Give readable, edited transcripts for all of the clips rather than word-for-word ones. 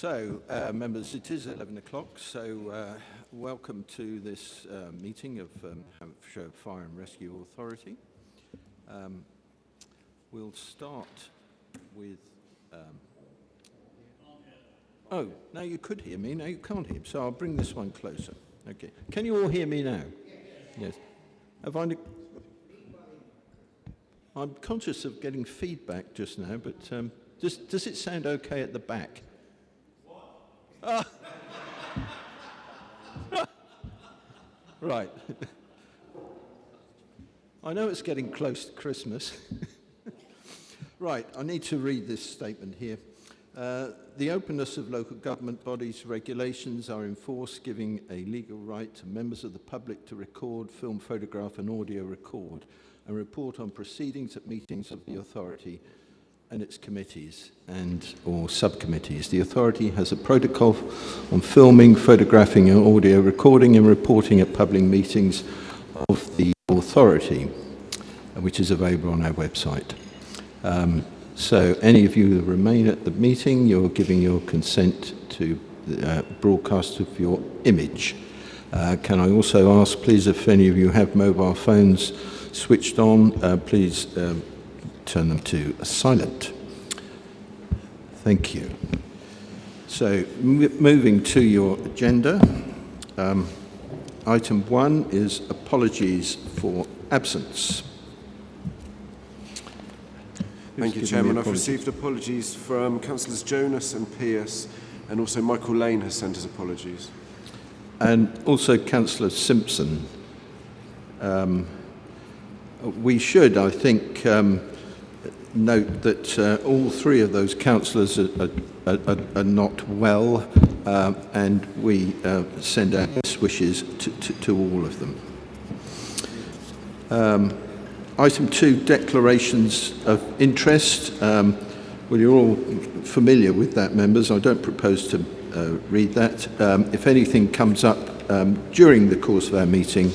Members, it is 11 o'clock, so welcome to this meeting of Hampshire Fire and Rescue Authority. We'll start with... Oh, now you could hear me, now you can't hear me, so I'll bring this one closer. Okay. Can you all hear me now? Yes. Have I... I'm conscious of getting feedback just now, but does it sound okay at the back? Ah. Right. I know it's getting close to Christmas. Right, I need to read this statement here. The openness of local government bodies' regulations are enforced, giving a legal right to members of the public to record, film, photograph and audio record and report on proceedings at meetings of the authority and its committees and or subcommittees. The authority has a protocol on filming, photographing and audio recording and reporting at public meetings of the authority, which is available on our website. So any of you that remain at the meeting, you're giving your consent to the broadcast of your image. Can I also ask, please, if any of you have mobile phones switched on, please turn them to silent. Thank you. So, moving to your agenda, item 1 is apologies for absence. Thank you, Chairman. I've received apologies from Councillors Jonas and Pearce, and also Michael Lane has sent us apologies. And also Councillor Simpson. We should, I think, note that all three of those councillors are not well, and we send our best wishes to all of them. Item 2, declarations of interest. Well, you're all familiar with that, members. I don't propose to read that. If anything comes up during the course of our meeting,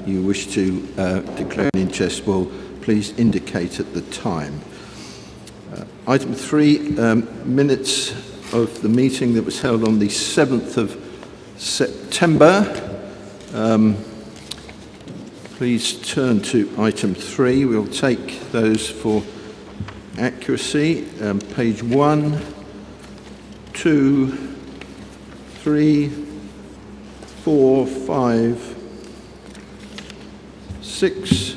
you wish to declare an interest, well, please indicate at the time. Item 3, minutes of the meeting that was held on the 7th of September. Please turn to item 3. We'll take those for accuracy. Page 1, 2, 3, 4, 5, 6,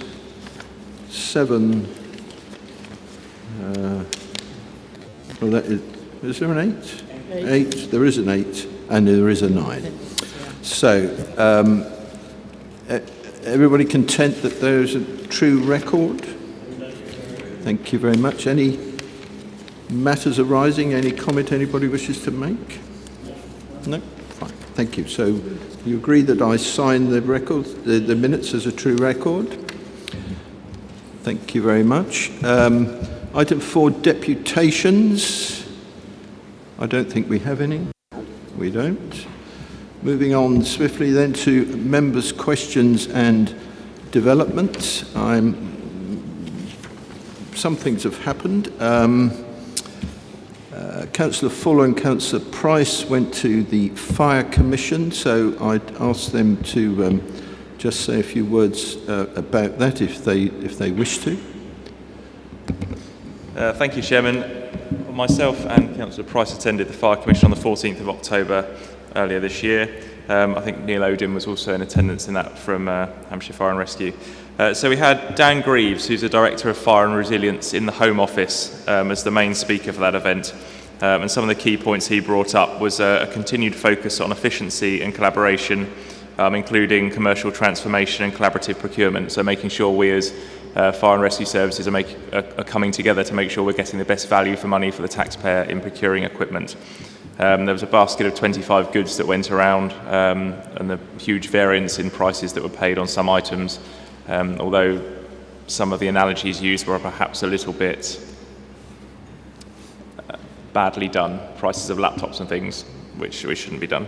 7. Well, that is there an 8? 8. There is an 8, and there is a 9. So, everybody content that there is a true record? Thank you very much. Any matters arising? Any comment anybody wishes to make? No? Fine. Thank you. So, you agree that I sign the record, the minutes as a true record? Thank you very much. Item 4, deputations. I don't think we have any. We don't. Moving on swiftly then to members' questions and developments. Some things have happened. Councillor Fuller and Councillor Price went to the Fire Commission, so I'd ask them to just say a few words about that if they wish to. Thank you, Chairman. Myself and Councillor Price attended the Fire Commission on the 14th of October earlier this year. I think Neil Odin was also in attendance in that from Hampshire Fire and Rescue. So we had Dan Greaves, who's the Director of Fire and Resilience in the Home Office, as the main speaker for that event. And some of the key points he brought up was a continued focus on efficiency and collaboration, including commercial transformation and collaborative procurement. So making sure we as fire and rescue services are coming together to make sure we're getting the best value for money for the taxpayer in procuring equipment. There was a basket of 25 goods that went around, and the huge variance in prices that were paid on some items, although some of the analogies used were perhaps a little bit badly done. Prices of laptops and things, which shouldn't be done.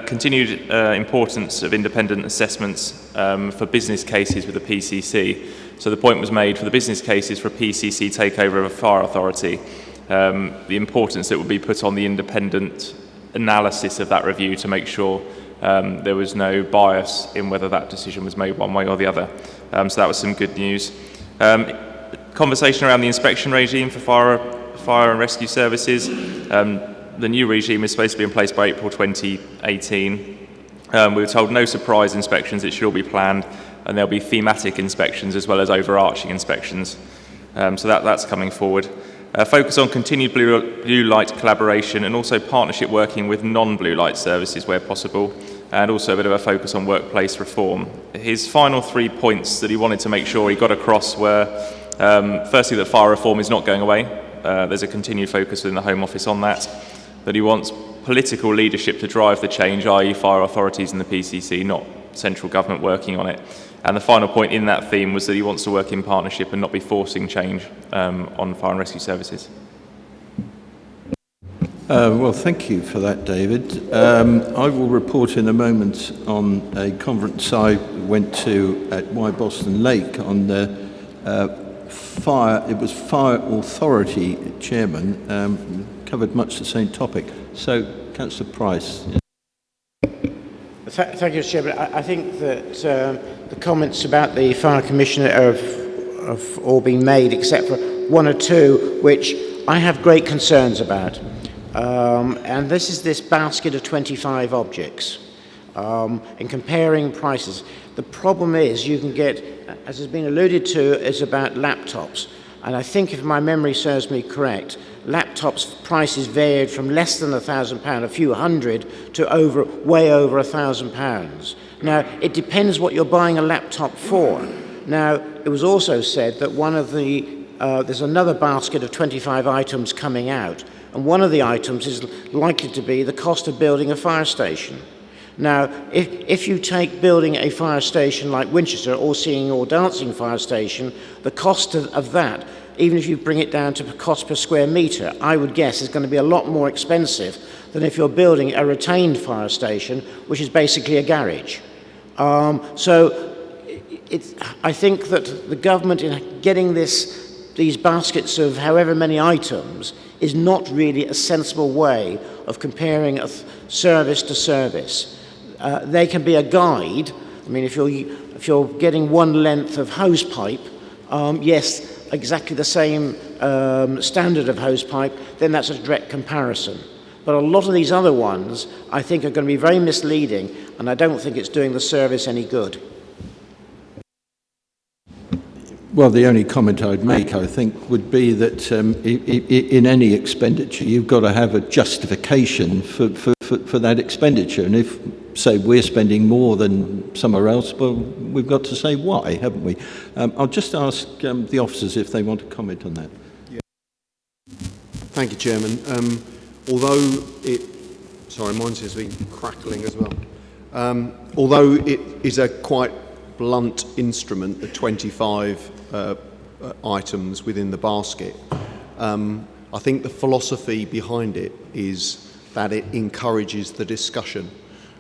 Continued importance of independent assessments for business cases with the PCC. So the point was made for the business cases for a PCC takeover of a fire authority. the importance that would be put on the independent analysis of that review to make sure there was no bias in whether that decision was made one way or the other. So that was some good news. Conversation around the inspection regime for fire and rescue services. The new regime is supposed to be in place by April 2018. We were told no surprise inspections, it should all be planned, and there'll be thematic inspections as well as overarching inspections. So that's coming forward. Focus on continued blue light collaboration and also partnership working with non-blue light services where possible, and also a bit of a focus on workplace reform. His final 3 points that he wanted to make sure he got across were, firstly, that fire reform is not going away. There's a continued focus within the Home Office on that. That he wants political leadership to drive the change, i.e. fire authorities and the PCC, not central government working on it. And the final point in that theme was that he wants to work in partnership and not be forcing change on fire and rescue services. Well, thank you for that, David. I will report in a moment on a conference I went to at Y Boston Lake on the fire. It was Fire Authority Chairman, covered much the same topic. So, Councillor Price. Thank you, Mr. Chairman. I think that the comments about the Fire Commissioner have all been made, except for one or two, which I have great concerns about. And this is this basket of 25 objects. In comparing prices, the problem is you can get, as has been alluded to, is about laptops. And I think, if my memory serves me correct, laptops prices varied from less than £1,000, a few hundred, to way over £1,000. Now, it depends what you're buying a laptop for. Now, it was also said that one of the there's another basket of 25 items coming out, and one of the items is likely to be the cost of building a fire station. Now, if you take building a fire station like Winchester or Singing or Dancing Fire Station, the cost of that, even if you bring it down to cost per square metre, I would guess is going to be a lot more expensive than if you're building a retained fire station, which is basically a garage. I think that the government, in getting these baskets of however many items, is not really a sensible way of comparing a service to service. They can be a guide. I mean, if you're getting one length of hose pipe, yes, exactly the same standard of hose pipe, then that's a direct comparison. But a lot of these other ones, I think, are going to be very misleading, and I don't think it's doing the service any good. Well, the only comment I'd make, I think, would be that in any expenditure, you've got to have a justification for that expenditure. And if, say, we're spending more than somewhere else, well, we've got to say why, haven't we? I'll just ask the officers if they want to comment on that. Yeah. Thank you, Chairman. Although sorry, mine seems to be crackling as well. Although it is a quite blunt instrument, the 25 items within the basket, I think the philosophy behind it is that it encourages the discussion,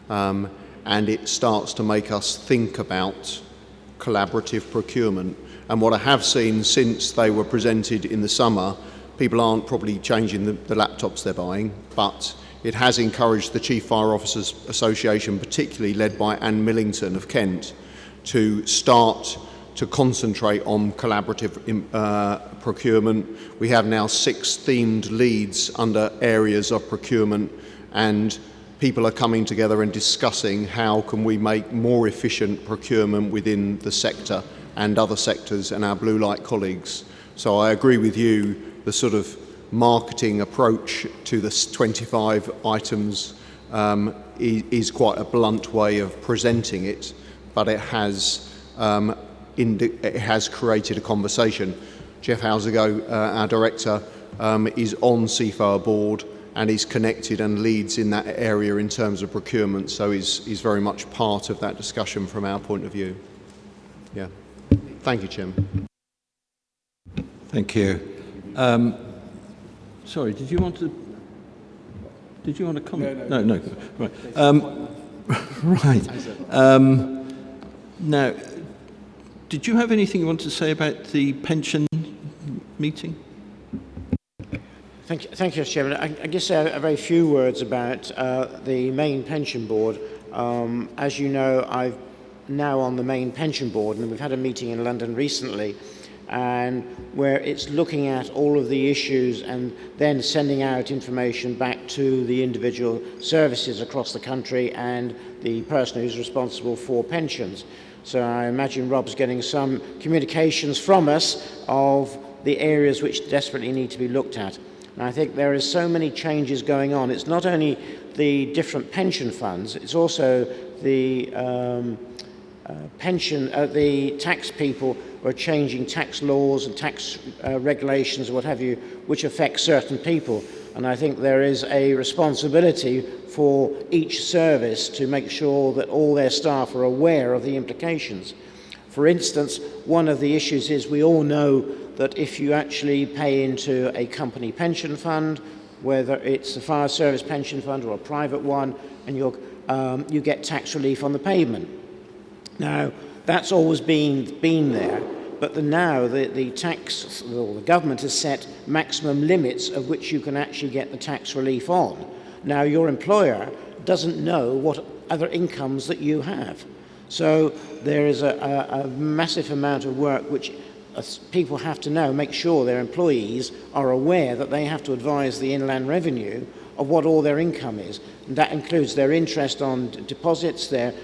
and it starts to make us think about collaborative procurement. And what I have seen since they were presented in the summer, people aren't probably changing the laptops they're buying, but it has encouraged the Chief Fire Officers Association, particularly led by Anne Millington of Kent, to start to concentrate on collaborative procurement. We have now 6 themed leads under areas of procurement, and people are coming together and discussing how can we make more efficient procurement within the sector and other sectors and our blue light colleagues. So I agree with you, the sort of marketing approach to the 25 items is quite a blunt way of presenting it, but it has created a conversation. Jeff Housigo, our director, is on CFAR board and is connected and leads in that area in terms of procurement, so he's very much part of that discussion from our point of view. Yeah. Thank you, Chairman. Thank you. Sorry, did you want to comment? No. Right. Right. Now, did you have anything you want to say about the pension meeting? Thank you, Mr. Chairman. I guess a very few words about the main pension board. As you know, I'm now on the main pension board, and we've had a meeting in London recently, and where it's looking at all of the issues and then sending out information back to the individual services across the country and the person who's responsible for pensions. So I imagine Rob's getting some communications from us of the areas which desperately need to be looked at. And I think there is so many changes going on. It's not only the different pension funds, it's also the the tax people are changing tax laws and tax regulations, what have you, which affect certain people. And I think there is a responsibility for each service to make sure that all their staff are aware of the implications. For instance, one of the issues is we all know that if you actually pay into a company pension fund, whether it's a fire service pension fund or a private one, and you get tax relief on the payment. Now, that's always been there, but now the tax, or the government has set maximum limits of which you can actually get the tax relief on. Now, your employer doesn't know what other incomes that you have. So there is a massive amount of work which people have to know, make sure their employees are aware that they have to advise the Inland Revenue of what all their income is. And that includes their interest on deposits, their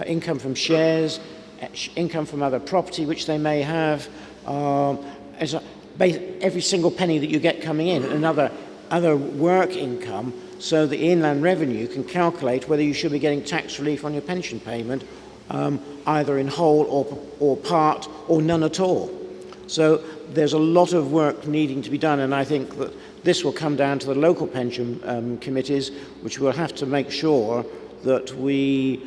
income from shares, income from other property which they may have, every single penny that you get coming in, and other work income, so the Inland Revenue can calculate whether you should be getting tax relief on your pension payment, either in whole or part or none at all. So there's a lot of work needing to be done, and I think that this will come down to the local pension committees, which will have to make sure that we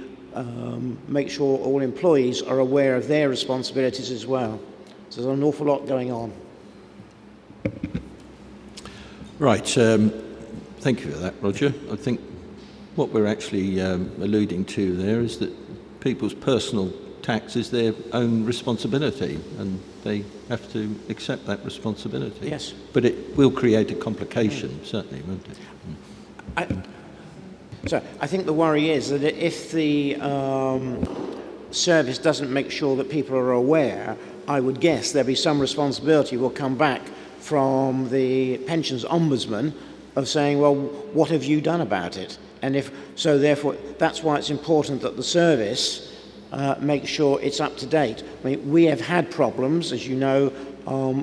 make sure all employees are aware of their responsibilities as well. So there's an awful lot going on. Right. Thank you for that, Roger. I think what we're actually alluding to there is that people's personal tax is their own responsibility, and they have to accept that responsibility. Yes. But it will create a complication, certainly, won't it? So I think the worry is that if the service doesn't make sure that people are aware, I would guess there'll be some responsibility will come back from the pensions ombudsman of saying, well, what have you done about it? And if so, therefore, that's why it's important that the service make sure it's up to date. I mean, we have had problems, as you know,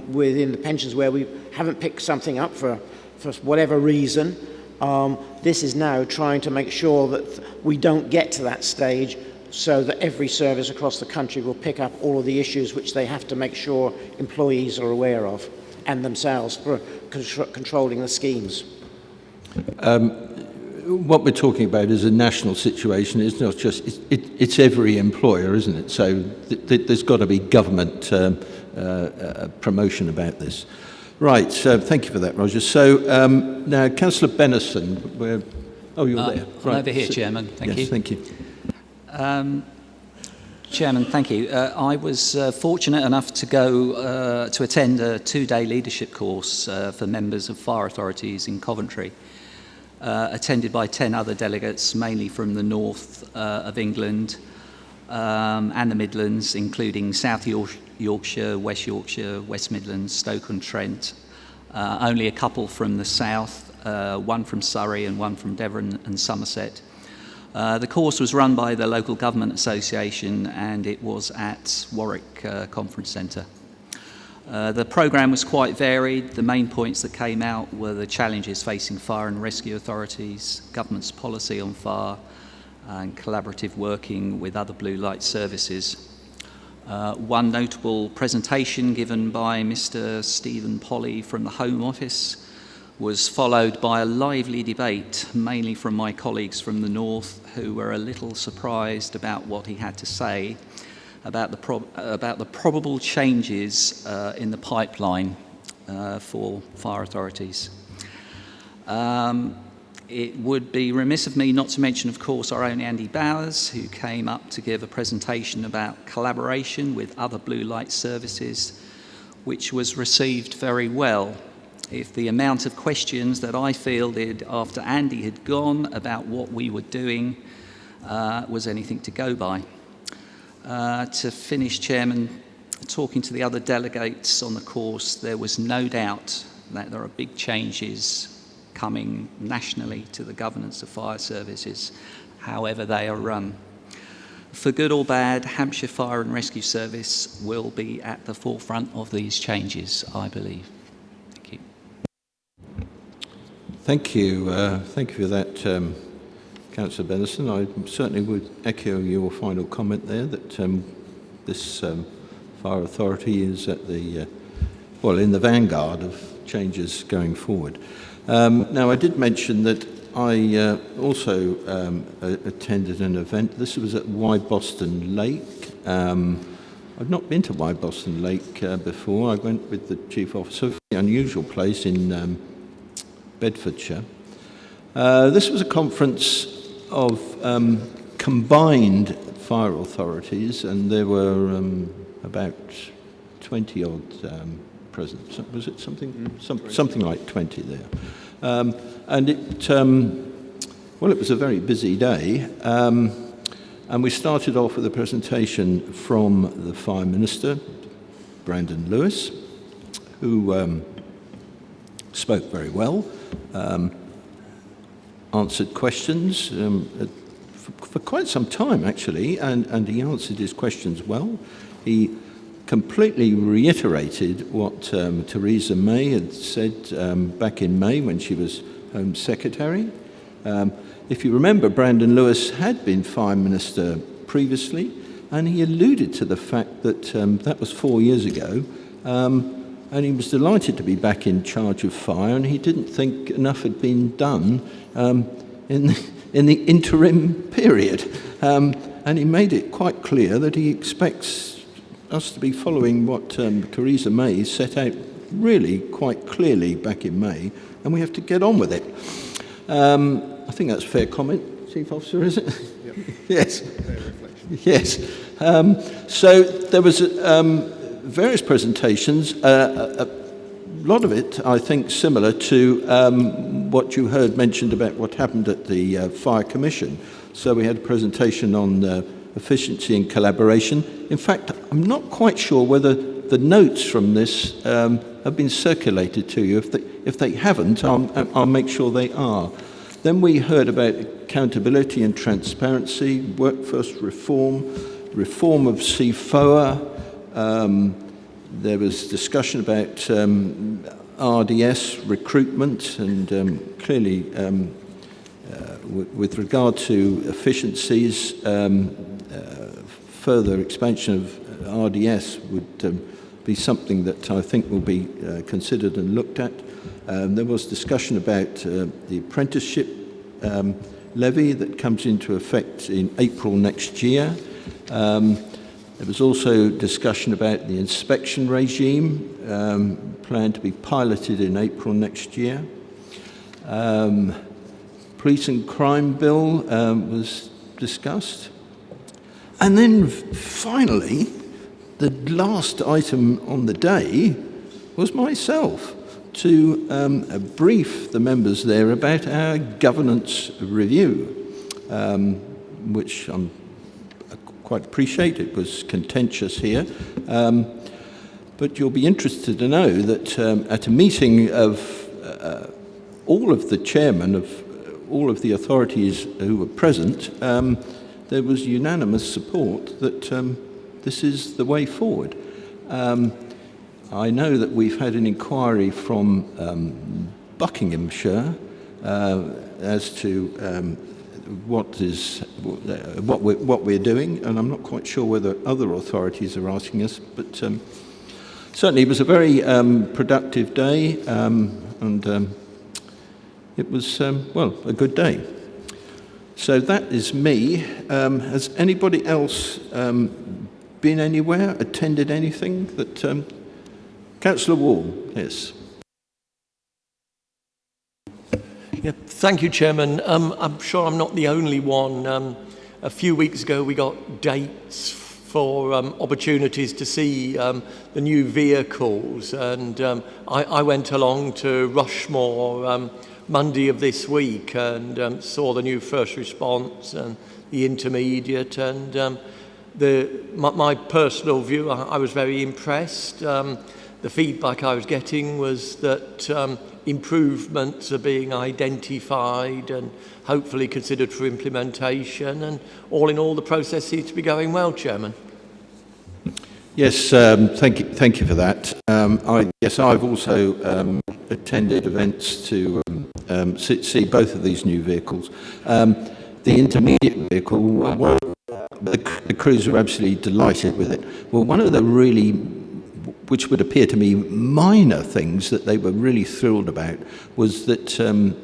within the pensions where we haven't picked something up for whatever reason. This is now trying to make sure that we don't get to that stage, so that every service across the country will pick up all of the issues which they have to make sure employees are aware of, and themselves for controlling the schemes. What we're talking about is a national situation. It's not just, it's every employer, isn't it? So there's got to be government promotion about this. Right, so thank you for that, Roger. So now, Councillor Benison, oh, you're there. I'm over here, Chairman. Thank you. Yes, thank you. Chairman, thank you. I was fortunate enough to go to attend a 2-day leadership course for members of fire authorities in Coventry, attended by 10 other delegates, mainly from the north of England and the Midlands, including South Yorkshire, West Yorkshire, West Midlands, Stoke-on-Trent. Only a couple from the south, one from Surrey and one from Devon and Somerset. The course was run by the Local Government Association, and it was at Warwick Conference Centre. The programme was quite varied. The main points that came out were the challenges facing fire and rescue authorities, government's policy on fire, and collaborative working with other blue light services. One notable presentation given by Mr. Stephen Polly from the Home Office was followed by a lively debate, mainly from my colleagues from the north, who were a little surprised about what he had to say about the probable changes in the pipeline for fire authorities. It would be remiss of me not to mention, of course, our own Andy Bowers, who came up to give a presentation about collaboration with other blue light services, which was received very well. if the amount of questions that I fielded after Andy had gone about what we were doing was anything to go by. To finish, Chairman, talking to the other delegates on the course, there was no doubt that there are big changes coming nationally to the governance of fire services, however they are run. For good or bad, Hampshire Fire and Rescue Service will be at the forefront of these changes, I believe. Thank you. Thank you. Thank you for that, Councillor Benison. I certainly would echo your final comment there that this fire authority is at the, in the vanguard of changes going forward. Now, I did mention that I also attended an event. This was at Wide Boston Lake. I've not been to Wide Boston Lake before. I went with the Chief Officer, a very unusual place in Bedfordshire. This was a conference of combined fire authorities, and there were about 20 odd present. Was it something like 20 there? And it was a very busy day. And we started off with a presentation from the Fire Minister, Brandon Lewis, who spoke very well, answered questions for quite some time, actually, and he answered his questions well. He completely reiterated what Theresa May had said back in May when she was Home Secretary. If you remember, Brandon Lewis had been Fire Minister previously, and he alluded to the fact that that was 4 years ago, and he was delighted to be back in charge of fire, and he didn't think enough had been done in the interim period. And he made it quite clear that he expects us to be following what Theresa May set out really quite clearly back in May, and we have to get on with it. I think that's a fair comment, Chief Officer, is it? Yep. Yes. Fair reflection. Yes. So there was various presentations, a lot of it, I think, similar to what you heard mentioned about what happened at the Fire Commission. So we had a presentation on efficiency and collaboration. In fact, I'm not quite sure whether the notes from this have been circulated to you. If they haven't, I'll make sure they are. Then we heard about accountability and transparency, workforce reform, reform of CFOA. There was discussion about RDS recruitment, and clearly with regard to efficiencies, further expansion of RDS would be something that I think will be considered and looked at. There was discussion about the apprenticeship levy that comes into effect in April next year. There was also discussion about the inspection regime, planned to be piloted in April next year. Police and crime bill was discussed. And then finally, the last item on the day was myself to brief the members there about our governance review, which I'm quite appreciate. It was contentious here. But you'll be interested to know that at a meeting of all of the chairmen of all of the authorities who were present, there was unanimous support that this is the way forward. I know that we've had an inquiry from Buckinghamshire as to what we're doing, and I'm not quite sure whether other authorities are asking us, but certainly it was a very productive day, and it was a good day. So that is me. Has anybody else been anywhere, attended anything that Councillor Wall? Yes. Yeah, thank you, Chairman. I'm sure I'm not the only one. A few weeks ago, we got dates for opportunities to see the new vehicles, and I went along to Rushmore Monday of this week and saw the new first response and the intermediate, and my personal view, I was very impressed. The feedback I was getting was that improvements are being identified and hopefully considered for implementation, and all in all the process seems to be going well, Chairman. Yes, thank you for that. I've also attended events to see both of these new vehicles. The intermediate vehicle, the crews were absolutely delighted with it. Well, one of the really, which would appear to me minor things that they were really thrilled about, was that, and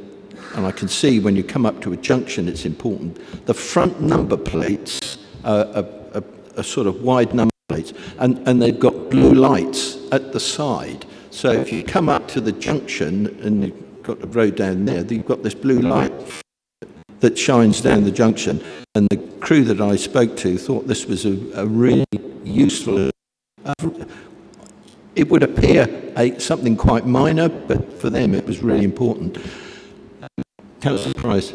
I can see when you come up to a junction it's important, the front number plates are sort of wide number plates, and they've got blue lights at the side. So if you come up to the junction and you've got the road down there, you've got this blue light that shines down the junction, and the crew that I spoke to thought this was a really useful. It would appear something quite minor, but for them it was really important. Councillor Price.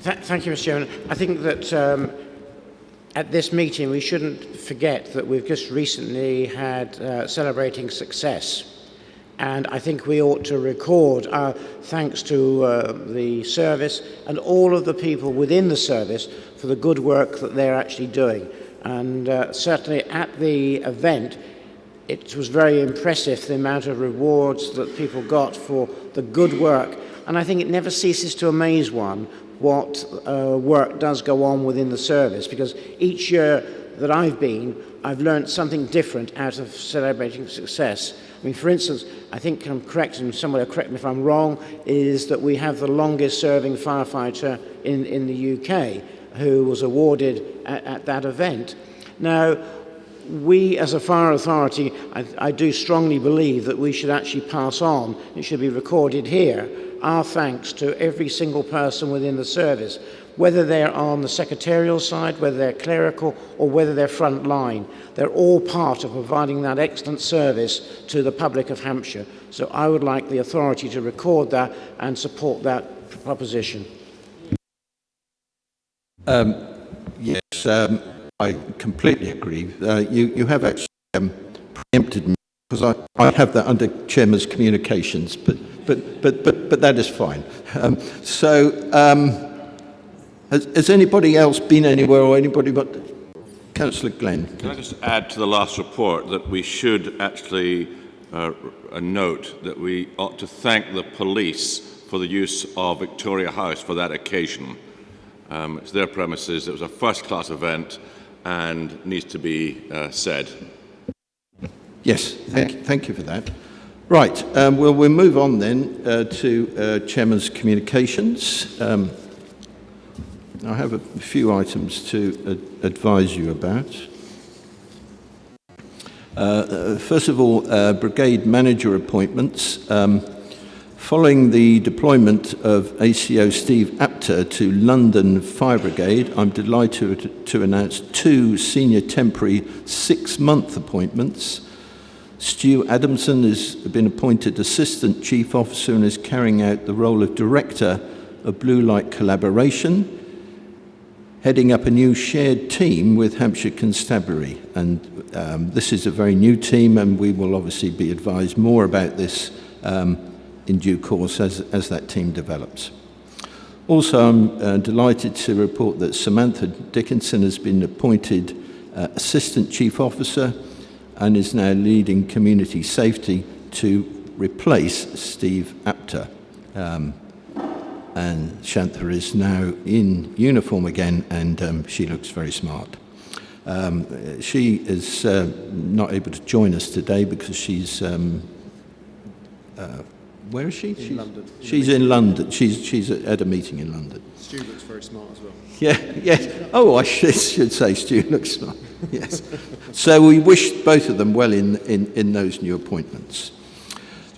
Thank you, Mr. Chairman. I think that at this meeting we shouldn't forget that we've just recently had Celebrating Success. And I think we ought to record our thanks to the service and all of the people within the service for the good work that they're actually doing. And certainly at the event, it was very impressive the amount of rewards that people got for the good work. And I think it never ceases to amaze one what work does go on within the service, because each year that I've been, I've learned something different out of Celebrating Success. I mean, for instance, I think I'm correct, and somebody will correct me if I'm wrong, is that we have the longest serving firefighter in the UK who was awarded at that event. Now, we as a fire authority, I do strongly believe that we should actually pass on, it should be recorded here, our thanks to every single person within the service, whether they're on the secretarial side, whether they're clerical, or whether they're front line. They're all part of providing that excellent service to the public of Hampshire. So I would like the authority to record that and support that proposition. Yes, I completely agree. You have actually preempted me, because I have that under Chairman's communications, but that is fine. Has anybody else been anywhere, or anybody but Councillor Glenn? Can I just add to the last report that we should actually note that we ought to thank the police for the use of Victoria House for that occasion. It's their premises. It was a first-class event and needs to be said. Yes, thank you for that. Right, we'll move on then to Chairman's communications. I have a few items to advise you about. First of all, brigade manager appointments. Following the deployment of ACO Steve Apter to London Fire Brigade, I'm delighted to announce 2 senior temporary 6-month appointments. Stu Adamson has been appointed Assistant Chief Officer and is carrying out the role of Director of Blue Light Collaboration, heading up a new shared team with Hampshire Constabulary. And this is a very new team, and we will obviously be advised more about this in due course as that team develops. Also, I'm delighted to report that Samantha Dickinson has been appointed Assistant Chief Officer and is now leading community safety to replace Steve Apter. And Shantha is now in uniform again, and she looks very smart. She is not able to join us today because she's where is she? She's in London. She's at a meeting in London. Stu looks very smart as well. Yeah, yes. Oh, I should say Stu looks smart. Yes. So we wish both of them well in those new appointments.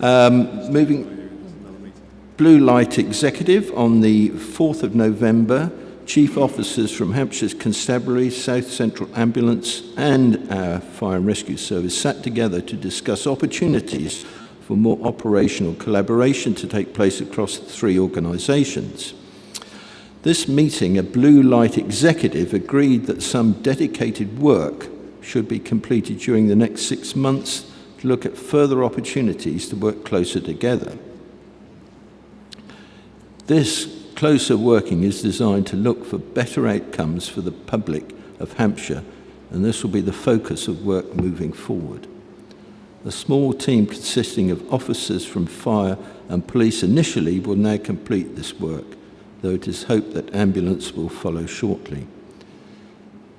Moving Blue Light Executive on the 4th of November, chief officers from Hampshire's Constabulary, South Central Ambulance and our Fire and Rescue Service sat together to discuss opportunities for more operational collaboration to take place across the three organisations. This meeting, a blue light executive agreed that some dedicated work should be completed during the next 6 months to look at further opportunities to work closer together. This closer working is designed to look for better outcomes for the public of Hampshire, and this will be the focus of work moving forward. A small team consisting of officers from fire and police initially will now complete this work, though it is hoped that ambulance will follow shortly.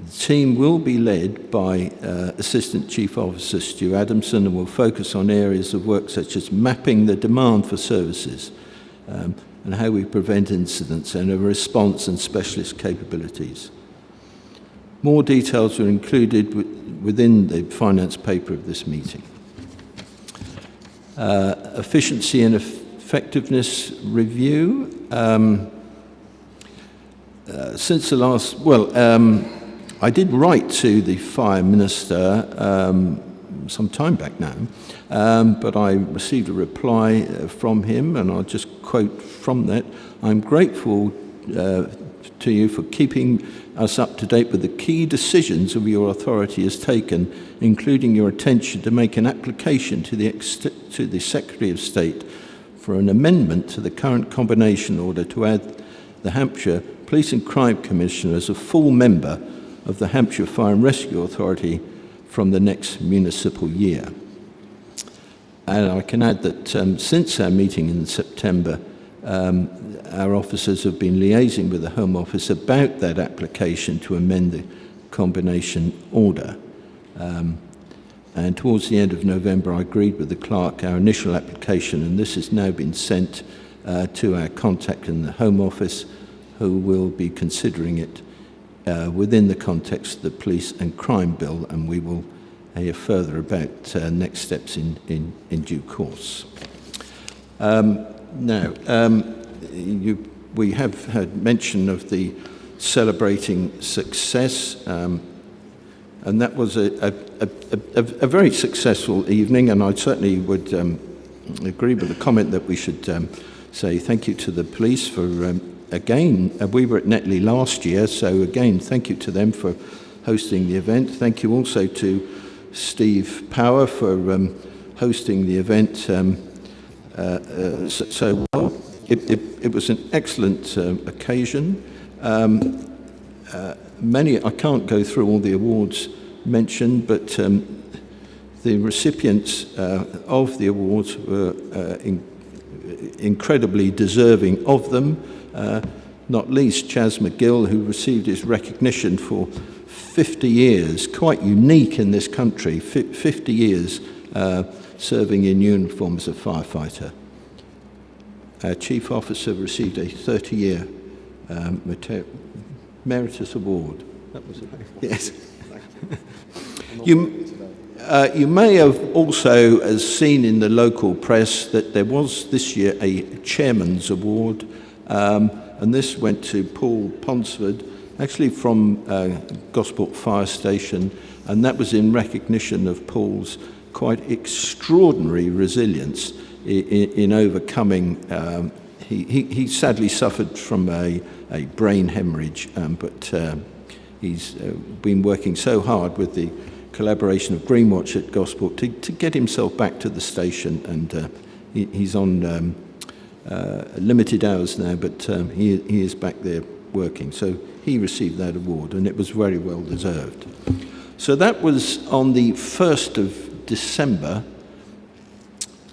The team will be led by Assistant Chief Officer Stu Adamson and will focus on areas of work such as mapping the demand for services and how we prevent incidents and a response and specialist capabilities. More details are included within the finance paper of this meeting. Efficiency and effectiveness review. Since the last, I did write to the Fire Minister some time back now, but I received a reply from him, and I'll just quote from that. I'm grateful to you for keeping us up to date with the key decisions of your authority has taken, including your attention to make an application to the Secretary of State for an amendment to the current combination order to add the Hampshire Police and Crime Commissioner as a full member of the Hampshire Fire and Rescue Authority from the next municipal year. And I can add that since our meeting in September, our officers have been liaising with the Home Office about that application to amend the combination order. And towards the end of November, I agreed with the clerk our initial application, and this has now been sent to our contact in the Home Office, who will be considering it within the context of the Police and Crime Bill, and we will hear further about next steps in due course. We have had mention of the celebrating success, and that was a very successful evening, and I certainly would agree with the comment that we should say thank you to the police for, again, we were at Netley last year, so again, thank you to them for hosting the event. Thank you also to Steve Power for hosting the event so well. It was an excellent occasion. I can't go through all the awards mentioned, but the recipients of the awards were incredibly deserving of them, not least Chas McGill, who received his recognition for 50 years, quite unique in this country, 50 years serving in uniform as a firefighter. Our Chief Officer received a 30-year Meritus Award. That was it. Yes. You may have also seen in the local press that there was this year a Chairman's Award, and this went to Paul Ponsford, actually from Gosport Fire Station, and that was in recognition of Paul's quite extraordinary resilience in overcoming. He sadly suffered from a brain hemorrhage, but he's been working so hard with the collaboration of Greenwatch at Gosport to get himself back to the station, and he's on limited hours now, but he is back there working. So he received that award, and it was very well deserved. So that was on the 1st of December,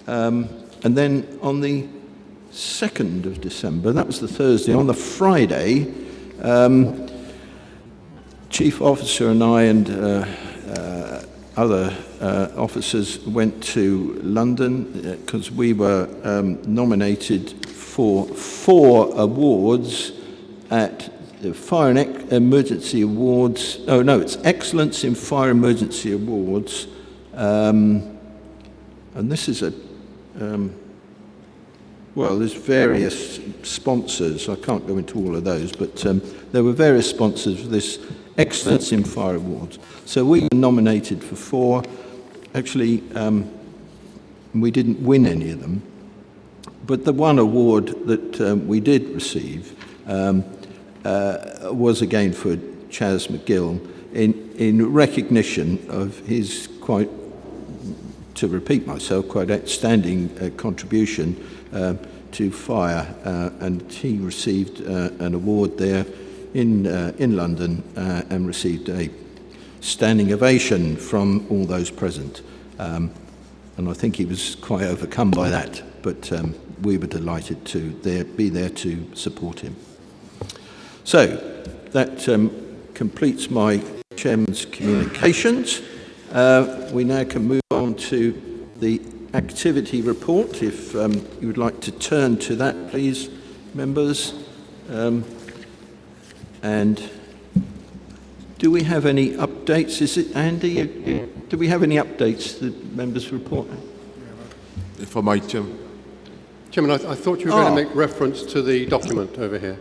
and then on the 2nd of December, that was the Thursday, on the Friday, Chief Officer and I and other officers went to London because we were nominated for 4 awards at the Fire and Emergency Awards. Oh no, it's Excellence in Fire Emergency Awards, and this is a well, there's various sponsors. I can't go into all of those, but there were various sponsors for this Excellence in Fire Awards. So we were nominated for 4. Actually, we didn't win any of them. But the one award that we did receive was again for Chas McGill in recognition of his quite, to repeat myself, quite outstanding contribution to fire, and he received an award there in London and received a standing ovation from all those present. And I think he was quite overcome by that, but we were delighted to be there to support him. So that completes my Chairman's communications. We now can move on to the activity report. If you would like to turn to that, please, members. And do we have any updates? Is it Andy? Do we have any updates to the members' report? If I might, Chairman. Chairman, I thought you were going to make reference to the document over here.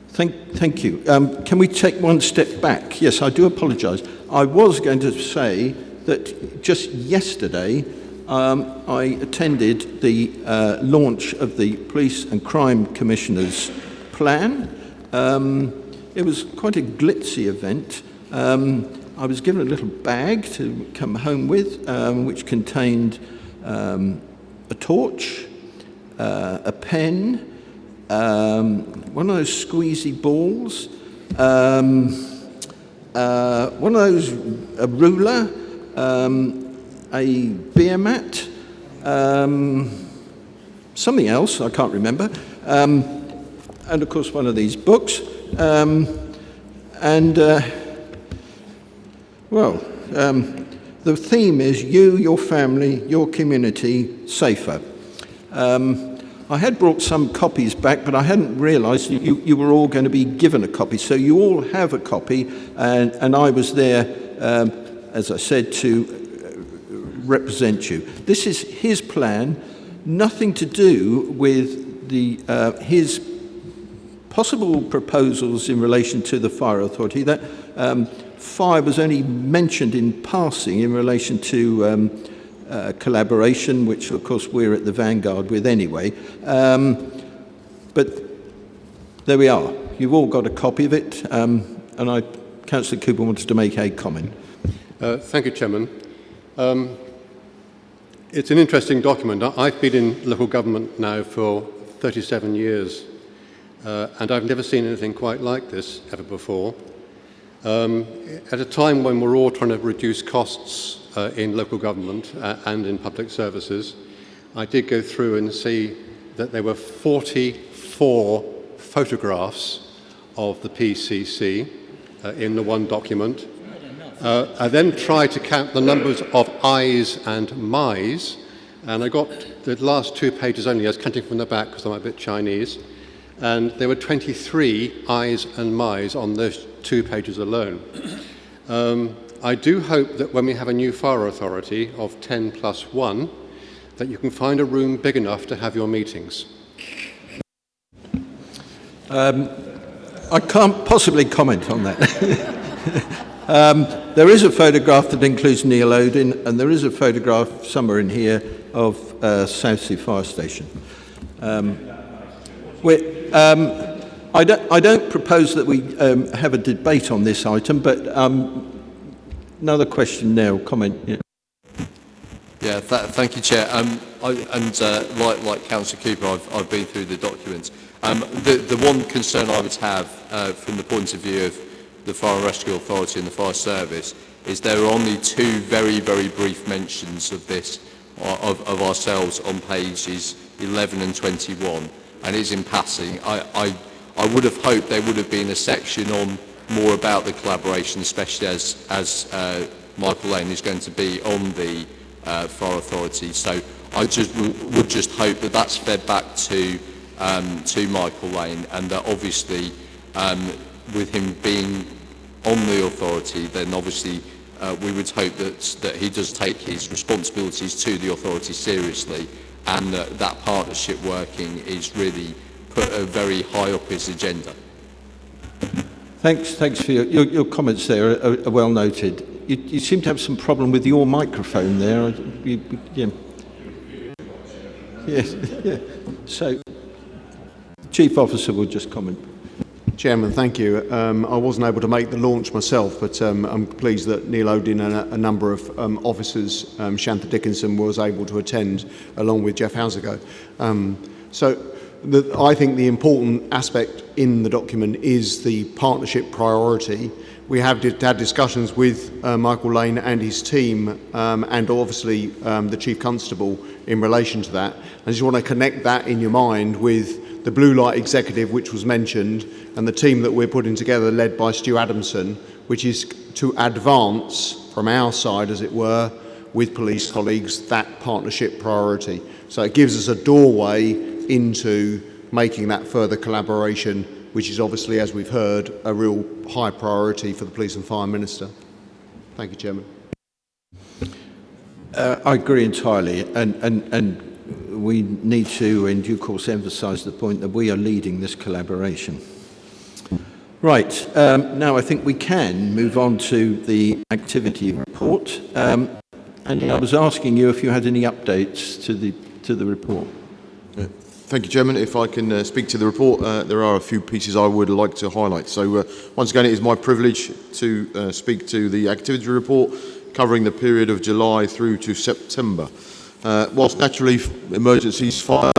Thank you. Can we take one step back? Yes, I do apologise. I was going to say that just yesterday I attended the launch of the Police and Crime Commissioner's plan. It was quite a glitzy event. I was given a little bag to come home with, which contained a torch, a pen, one of those squeezy balls, one of those, a ruler, a beer mat, something else, I can't remember, and of course one of these books, the theme is you, your family, your community, safer. I had brought some copies back, but I hadn't realised you were all going to be given a copy. So you all have a copy, and I was there, as I said, to represent you. This is his plan, nothing to do with his possible proposals in relation to the Fire Authority. That fire was only mentioned in passing in relation to collaboration, which of course we're at the vanguard with anyway. But there we are. You've all got a copy of it, and Councillor Cooper wanted to make a comment. Thank you, Chairman. It's an interesting document. I've been in local government now for 37 years, and I've never seen anything quite like this ever before. At a time when we're all trying to reduce costs in local government and in public services, I did go through and see that there were 44 photographs of the PCC in the one document. I then tried to count the numbers of I's and my's, and I got the last 2 pages only. I was counting from the back because I'm a bit Chinese, and there were 23 I's and my's on those 2 pages alone. I do hope that when we have a new fire authority of 10 plus 1, that you can find a room big enough to have your meetings. I can't possibly comment on that. There is a photograph that includes Neil Odin, and there is a photograph somewhere in here of Southsea Fire Station. I don't propose that we have a debate on this item, but another question there, or comment. Yeah, thank you, Chair. Like Councillor Cooper, I've been through the documents. The one concern I would have from the point of view of the Fire and Rescue Authority and the Fire Service is there are only 2 very, very brief mentions of this, of ourselves on pages 11 and 21, and it's in passing. I would have hoped there would have been a section on more about the collaboration, especially as Michael Lane is going to be on the Fire Authority. So I would just hope that that's fed back to Michael Lane, and that obviously with him being on the authority, then obviously we would hope that he does take his responsibilities to the authority seriously, and that partnership working is really put very high up his agenda. Thanks for your comments there are well noted. You seem to have some problem with your microphone there. Yes. Yeah. So, the Chief Officer will just comment. Chairman, thank you. I wasn't able to make the launch myself, but I'm pleased that Neil Odin and a number of officers, Shantha Dickinson, was able to attend along with Jeff Housigo. I think the important aspect in the document is the partnership priority. We have had discussions with Michael Lane and his team, and obviously the Chief Constable in relation to that. I just want to connect that in your mind with the Blue Light Executive, which was mentioned, and the team that we're putting together, led by Stu Adamson, which is to advance from our side, as it were, with police colleagues, that partnership priority. So it gives us a doorway into making that further collaboration, which is obviously, as we've heard, a real high priority for the Police and Fire Minister. Thank you, Chairman. I agree entirely, and we need to, in due course, emphasise the point that we are leading this collaboration. Right, now I think we can move on to the activity report. And I was asking you if you had any updates to the report. Thank you, Chairman. If I can speak to the report, there are a few pieces I would like to highlight. So once again, it is my privilege to speak to the activity report covering the period of July through to September. Whilst naturally emergencies, fires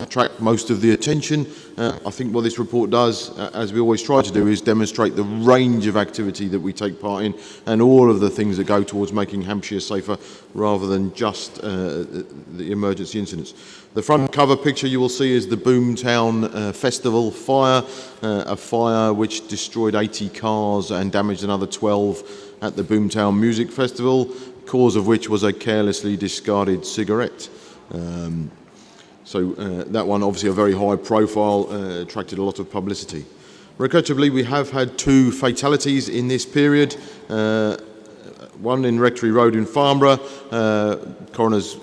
attract most of the attention, I think what this report does, as we always try to do, is demonstrate the range of activity that we take part in and all of the things that go towards making Hampshire safer rather than just the emergency incidents. The front cover picture you will see is the Boomtown Festival fire, a fire which destroyed 80 cars and damaged another 12 at the Boomtown Music Festival, cause of which was a carelessly discarded cigarette. That one, obviously a very high profile, attracted a lot of publicity. Regrettably, we have had 2 fatalities in this period. One in Rectory Road in Farnborough. Coroner's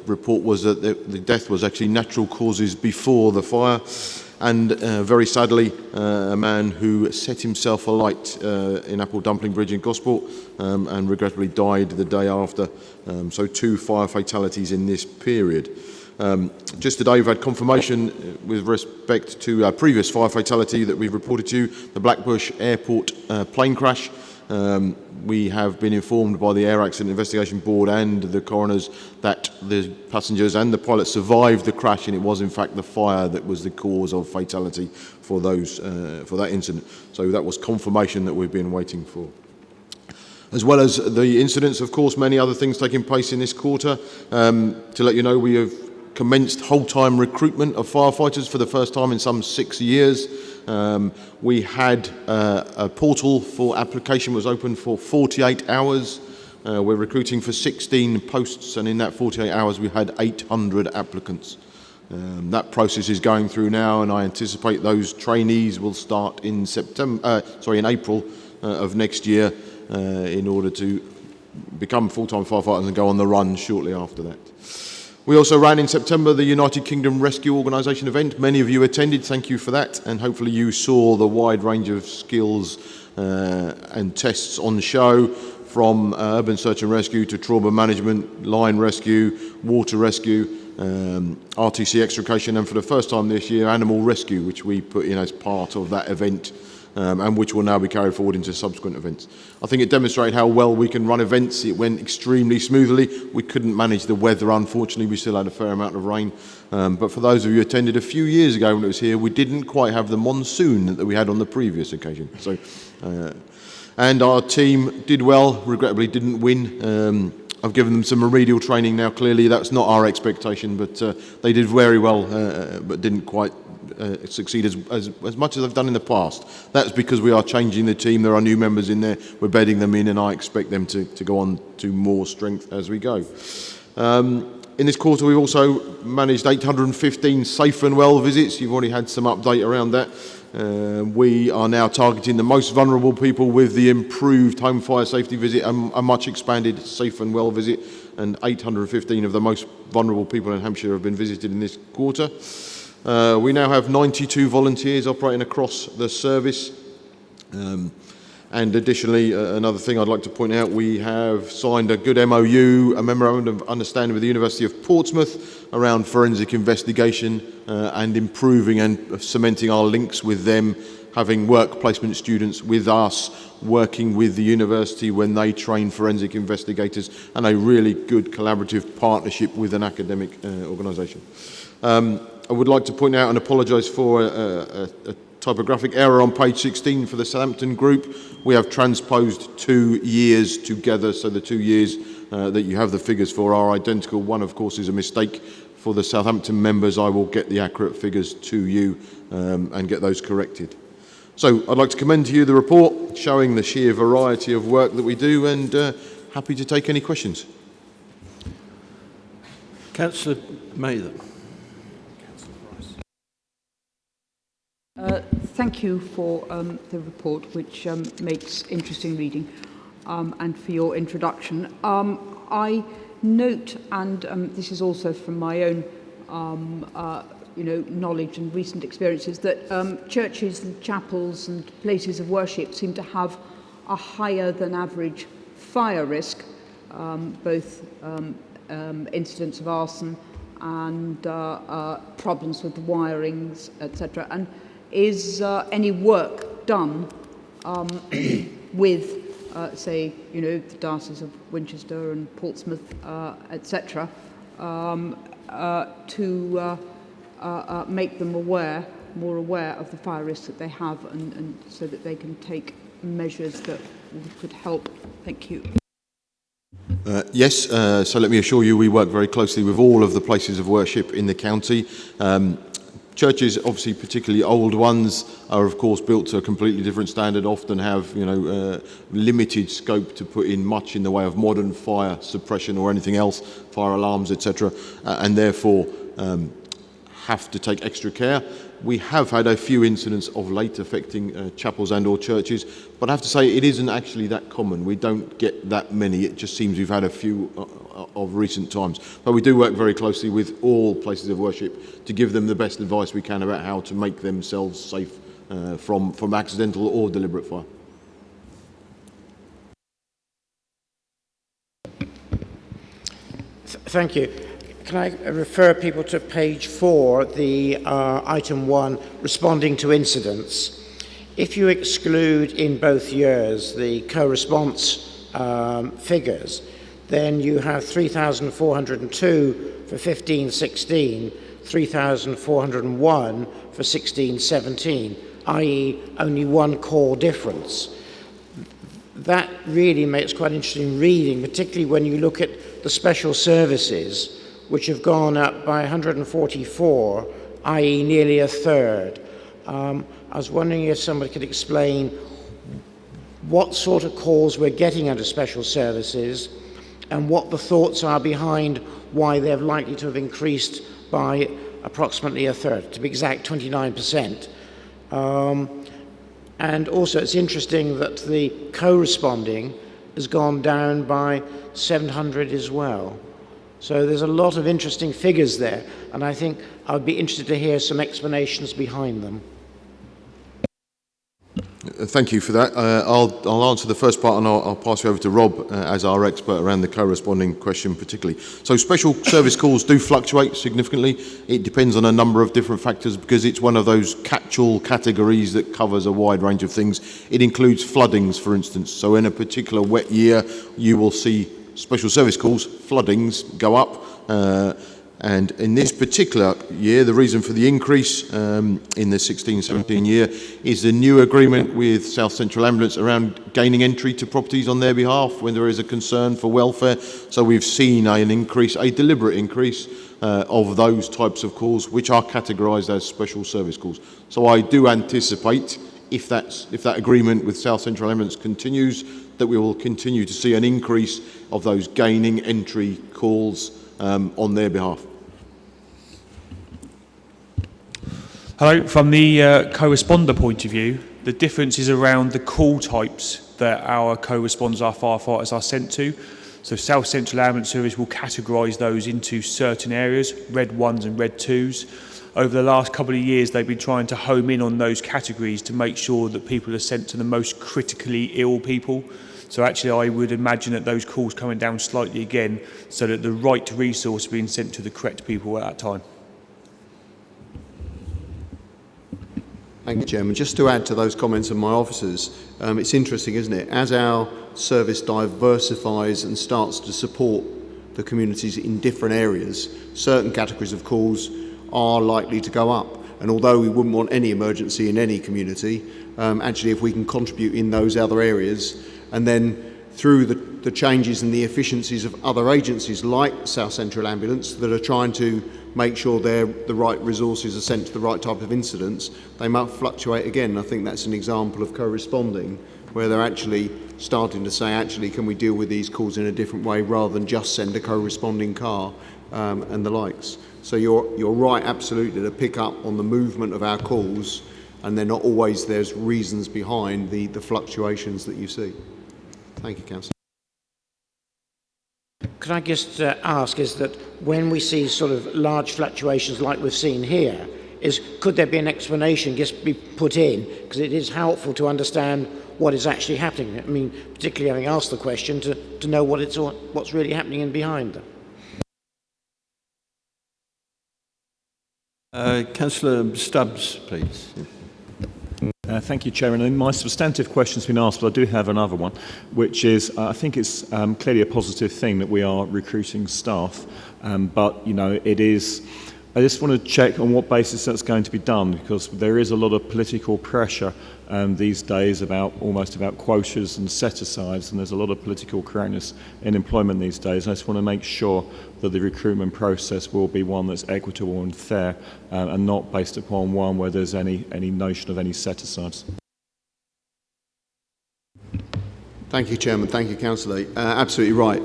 report was that the death was actually natural causes before the fire. And very sadly, a man who set himself alight in Apple Dumpling Bridge in Gosport and regrettably died the day after. So 2 fire fatalities in this period. Just today we've had confirmation with respect to our previous fire fatality that we've reported to you, the Blackbush Airport plane crash. We have been informed by the Air Accident Investigation Board and the coroners that the passengers and the pilot survived the crash, and it was in fact the fire that was the cause of fatality for that incident. So that was confirmation that we've been waiting for. As well as the incidents, of course, many other things taking place in this quarter. To let you know, we have commenced whole-time recruitment of firefighters for the first time in some 6 years. We had a portal for application was open for 48 hours. We're recruiting for 16 posts, and in that 48 hours we had 800 applicants. That process is going through now, and I anticipate those trainees will start in April of next year in order to become full-time firefighters and go on the run shortly after that. We also ran in September the United Kingdom Rescue Organisation event. Many of you attended, thank you for that, and hopefully you saw the wide range of skills and tests on show, from urban search and rescue to trauma management, line rescue, water rescue, RTC extrication, and for the first time this year, animal rescue, which we put in as part of that event, and which will now be carried forward into subsequent events. I think it demonstrated how well we can run events. It went extremely smoothly. We couldn't manage the weather, unfortunately. We still had a fair amount of rain. But for those of you who attended a few years ago when it was here, we didn't quite have the monsoon that we had on the previous occasion. So, and our team did well, regrettably didn't win. I've given them some remedial training now. Clearly that's not our expectation, but they did very well, but didn't quite succeed as much as they've done in the past. That's because we are changing the team. There are new members in there. We're bedding them in, and I expect them to go on to more strength as we go. In this quarter, we've also managed 815 safe and well visits. You've already had some update around that. We are now targeting the most vulnerable people with the improved home fire safety visit, a much expanded safe and well visit, and 815 of the most vulnerable people in Hampshire have been visited in this quarter. We now have 92 volunteers operating across the service. And additionally, another thing I'd like to point out, we have signed a good MOU, a Memorandum of Understanding with the University of Portsmouth around forensic investigation and improving and cementing our links with them, having work placement students with us, working with the university when they train forensic investigators, and a really good collaborative partnership with an academic organisation. I would like to point out and apologise for a typographic error on page 16 for the Southampton group. We have transposed 2 years together, so the 2 years that you have the figures for are identical. One, of course, is a mistake. For the Southampton members, I will get the accurate figures to you and get those corrected. So I'd like to commend to you the report showing the sheer variety of work that we do, and happy to take any questions. Councillor Mather. Thank you for the report, which makes interesting reading, and for your introduction. I note, and this is also from my own knowledge and recent experiences, that churches and chapels and places of worship seem to have a higher than average fire risk, both incidents of arson and problems with the wirings, etc. And is any work done with, say, the Diocese of Winchester and Portsmouth, etc., to make them more aware of the fire risks that they have, and so that they can take measures that could help? Thank you. Yes, so let me assure you we work very closely with all of the places of worship in the county. Churches, obviously particularly old ones, are of course built to a completely different standard, often have limited scope to put in much in the way of modern fire suppression or anything else, fire alarms, etc., and therefore have to take extra care. We have had a few incidents of late affecting chapels and or churches, but I have to say it isn't actually that common. We don't get that many. It just seems we've had a few of recent times. But we do work very closely with all places of worship to give them the best advice we can about how to make themselves safe from accidental or deliberate fire. Thank you. Can I refer people to page 4, the item 1, responding to incidents? If you exclude in both years the co-response figures, then you have 3,402 for 15-16, 3,401 for 16-17, i.e. only one core difference. That really makes quite interesting reading, particularly when you look at the special services, which have gone up by 144, i.e. nearly a third. I was wondering if somebody could explain what sort of calls we're getting under special services and what the thoughts are behind why they're likely to have increased by approximately a third, to be exact 29%. And also it's interesting that the co-responding has gone down by 700 as well. So there's a lot of interesting figures there, and I think I'd be interested to hear some explanations behind them. Thank you for that. I'll answer the first part, and I'll pass you over to Rob as our expert around the co-responding question particularly. So special service calls do fluctuate significantly. It depends on a number of different factors because it's one of those catch-all categories that covers a wide range of things. It includes floodings, for instance. So in a particular wet year, you will see special service calls, floodings, go up. And in this particular year, the reason for the increase in the 16-17 year is the new agreement with South Central Ambulance around gaining entry to properties on their behalf when there is a concern for welfare. So we've seen an increase, a deliberate increase of those types of calls, which are categorised as special service calls. So I do anticipate, if that agreement with South Central Ambulance continues, that we will continue to see an increase of those gaining entry calls on their behalf. Hello, from the co-responder point of view, the difference is around the call types that our co-responders, our firefighters are sent to. So South Central Ambulance Service will categorise those into certain areas, red 1s and red 2s. Over the last couple of years, they've been trying to home in on those categories to make sure that people are sent to the most critically ill people. So actually, I would imagine that those calls coming down slightly again, so that the right resource being sent to the correct people at that time. Thank you, Chairman. Just to add to those comments of my officers, it's interesting, isn't it? As our service diversifies and starts to support the communities in different areas, certain categories of calls are likely to go up. And although we wouldn't want any emergency in any community, actually if we can contribute in those other areas, and then through the changes and the efficiencies of other agencies like South Central Ambulance that are trying to make sure the right resources are sent to the right type of incidents, they might fluctuate again. I think that's an example of co-responding, where they're actually starting to say, actually, can we deal with these calls in a different way rather than just send a co-responding car and the likes. So you're right, absolutely, to pick up on the movement of our calls, and they're not always there's reasons behind the fluctuations that you see. Thank you, Councillor. Could I just ask, is that when we see sort of large fluctuations like we've seen here, could there be an explanation just be put in? Because it is helpful to understand what is actually happening. I mean, particularly having asked the question, to know what's really happening in behind them. Councillor Stubbs, please. Thank you, Chairman. And my substantive question's been asked, but I do have another one, which is, I think it's clearly a positive thing that we are recruiting staff, but, you know, it is, I just want to check on what basis that's going to be done, because there is a lot of political pressure these days almost about quotas and set-asides, and there's a lot of political correctness in employment these days. I just want to make sure that the recruitment process will be one that's equitable and fair, and not based upon one where there's any notion of any set-asides. Thank you, Chairman. Thank you, Councillor. Absolutely right.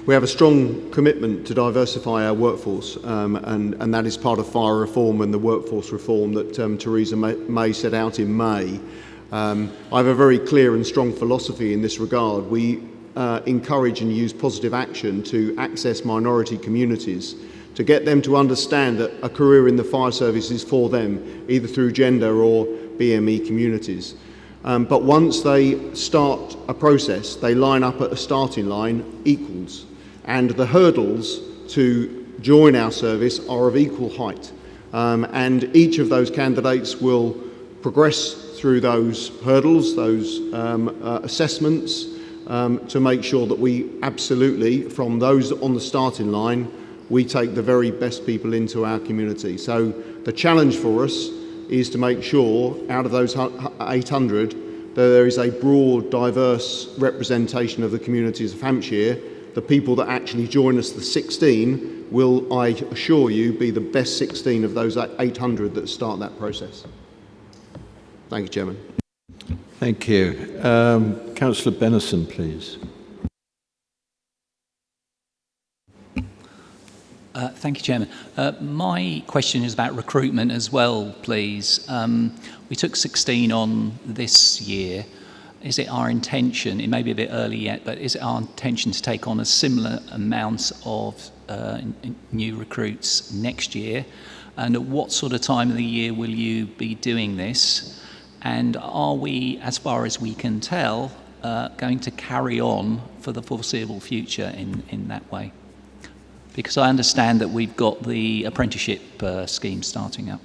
We have a strong commitment to diversify our workforce, and that is part of fire reform and the workforce reform that Theresa May set out in May. I have a very clear and strong philosophy in this regard. We encourage and use positive action to access minority communities, to get them to understand that a career in the fire service is for them, either through gender or BME communities. But once they start a process, they line up at a starting line equals. And the hurdles to join our service are of equal height. And each of those candidates will progress through those hurdles, those assessments, to make sure that we absolutely, from those on the starting line, we take the very best people into our community. So the challenge for us is to make sure out of those 800 that there is a broad, diverse representation of the communities of Hampshire. The people that actually join us, the 16, will, I assure you, be the best 16 of those 800 that start that process. Thank you, Chairman. Thank you. Councillor Benison, please. Thank you, Chairman. My question is about recruitment as well, please. We took 16 on this year. Is it our intention, it may be a bit early yet, but is it our intention to take on a similar amount of new recruits next year? And at what sort of time of the year will you be doing this? And are we, as far as we can tell, going to carry on for the foreseeable future in that way? Because I understand that we've got the apprenticeship scheme starting up.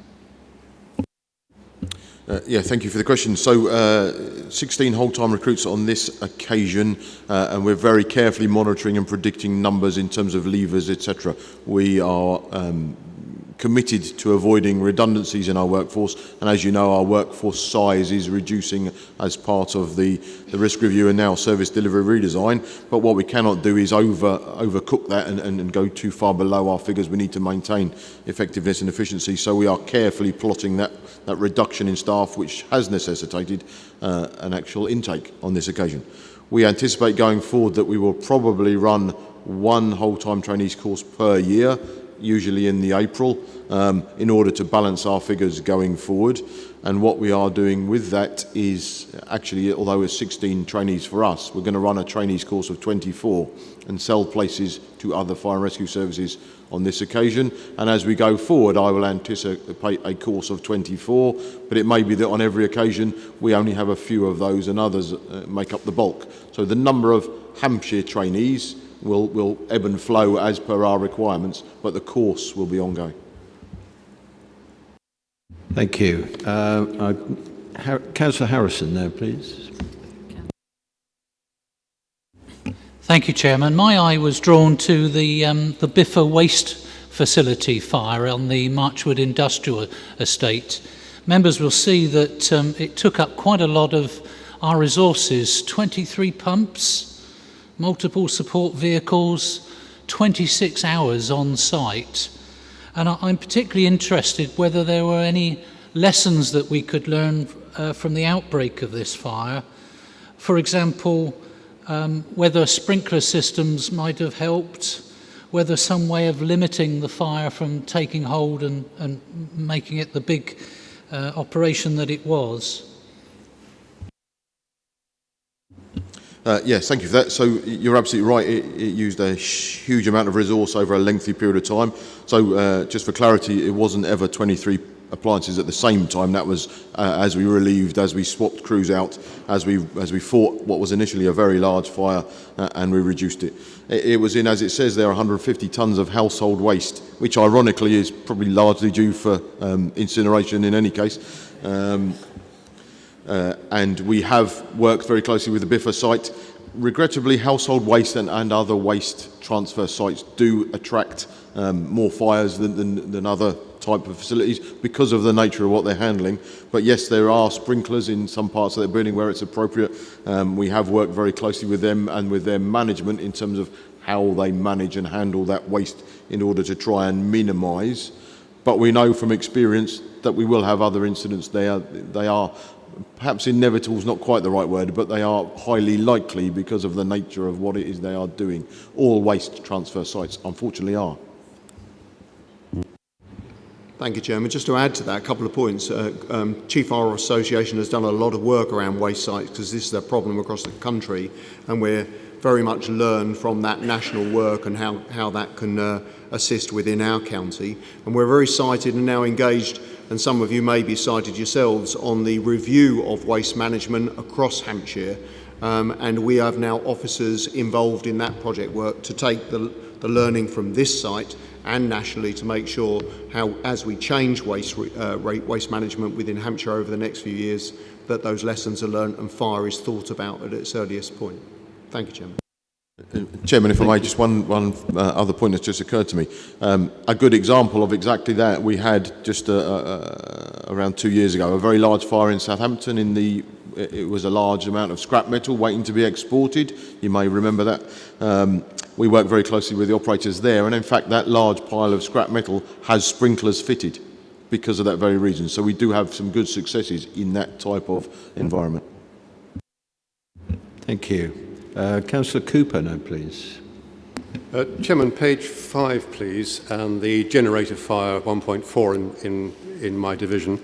Yeah, thank you for the question. So 16 whole-time recruits on this occasion, and we're very carefully monitoring and predicting numbers in terms of leavers, etc. We are committed to avoiding redundancies in our workforce, and as you know, our workforce size is reducing as part of the risk review and now service delivery redesign. But what we cannot do is overcook that and go too far below our figures. We need to maintain effectiveness and efficiency, so we are carefully plotting that reduction in staff, which has necessitated an actual intake on this occasion. We anticipate going forward that we will probably run one whole-time trainees course per year usually in the April, in order to balance our figures going forward. And what we are doing with that is actually, although it's 16 trainees for us, we're going to run a trainees course of 24 and sell places to other fire and rescue services on this occasion. And as we go forward, I will anticipate a course of 24, but it may be that on every occasion we only have a few of those and others make up the bulk. So the number of Hampshire trainees will ebb and flow as per our requirements, but the course will be ongoing. Thank you. Councillor Harrison now, please. Thank you, Chairman. My eye was drawn to the Biffa waste facility fire on the Marchwood Industrial Estate. Members will see that it took up quite a lot of our resources, 23 pumps, multiple support vehicles, 26 hours on site. And I'm particularly interested whether there were any lessons that we could learn from the outbreak of this fire. For example, whether sprinkler systems might have helped, whether some way of limiting the fire from taking hold and making it the big operation that it was. Yes, thank you for that. So you're absolutely right. It used a huge amount of resource over a lengthy period of time. So just for clarity, it wasn't ever 23 appliances at the same time. That was as we relieved, as we swapped crews out, as we fought what was initially a very large fire, and we reduced it. It was in, as it says there, 150 tonnes of household waste, which ironically is probably largely due for incineration in any case. And we have worked very closely with the Biffa site. Regrettably, household waste and other waste transfer sites do attract more fires than other type of facilities because of the nature of what they're handling. But yes, there are sprinklers in some parts of their building where it's appropriate. We have worked very closely with them and with their management in terms of how they manage and handle that waste in order to try and minimise. But we know from experience that we will have other incidents there. They are perhaps inevitable is not quite the right word, but they are highly likely because of the nature of what it is they are doing. All waste transfer sites, unfortunately, are. Thank you, Chairman. Just to add to that, a couple of points. Chief Fire Association has done a lot of work around waste sites because this is a problem across the country, and we're very much learned from that national work and how that can assist within our county. And we're very cited and now engaged, and some of you may be cited yourselves, on the review of waste management across Hampshire. And we have now officers involved in that project work to take the learning from this site and nationally to make sure how, as we change waste management within Hampshire over the next few years, that those lessons are learned and fire is thought about at its earliest point. Thank you, Chairman. Chairman, if I may, just one other point that's just occurred to me. A good example of exactly that, we had just around 2 years ago a very large fire in Southampton. It was a large amount of scrap metal waiting to be exported. You may remember that. We worked very closely with the operators there, and in fact that large pile of scrap metal has sprinklers fitted because of that very reason. So we do have some good successes in that type of environment. Thank you. Councillor Cooper now, please. Chairman, page 5, please, and the generator fire 1.4 in my division.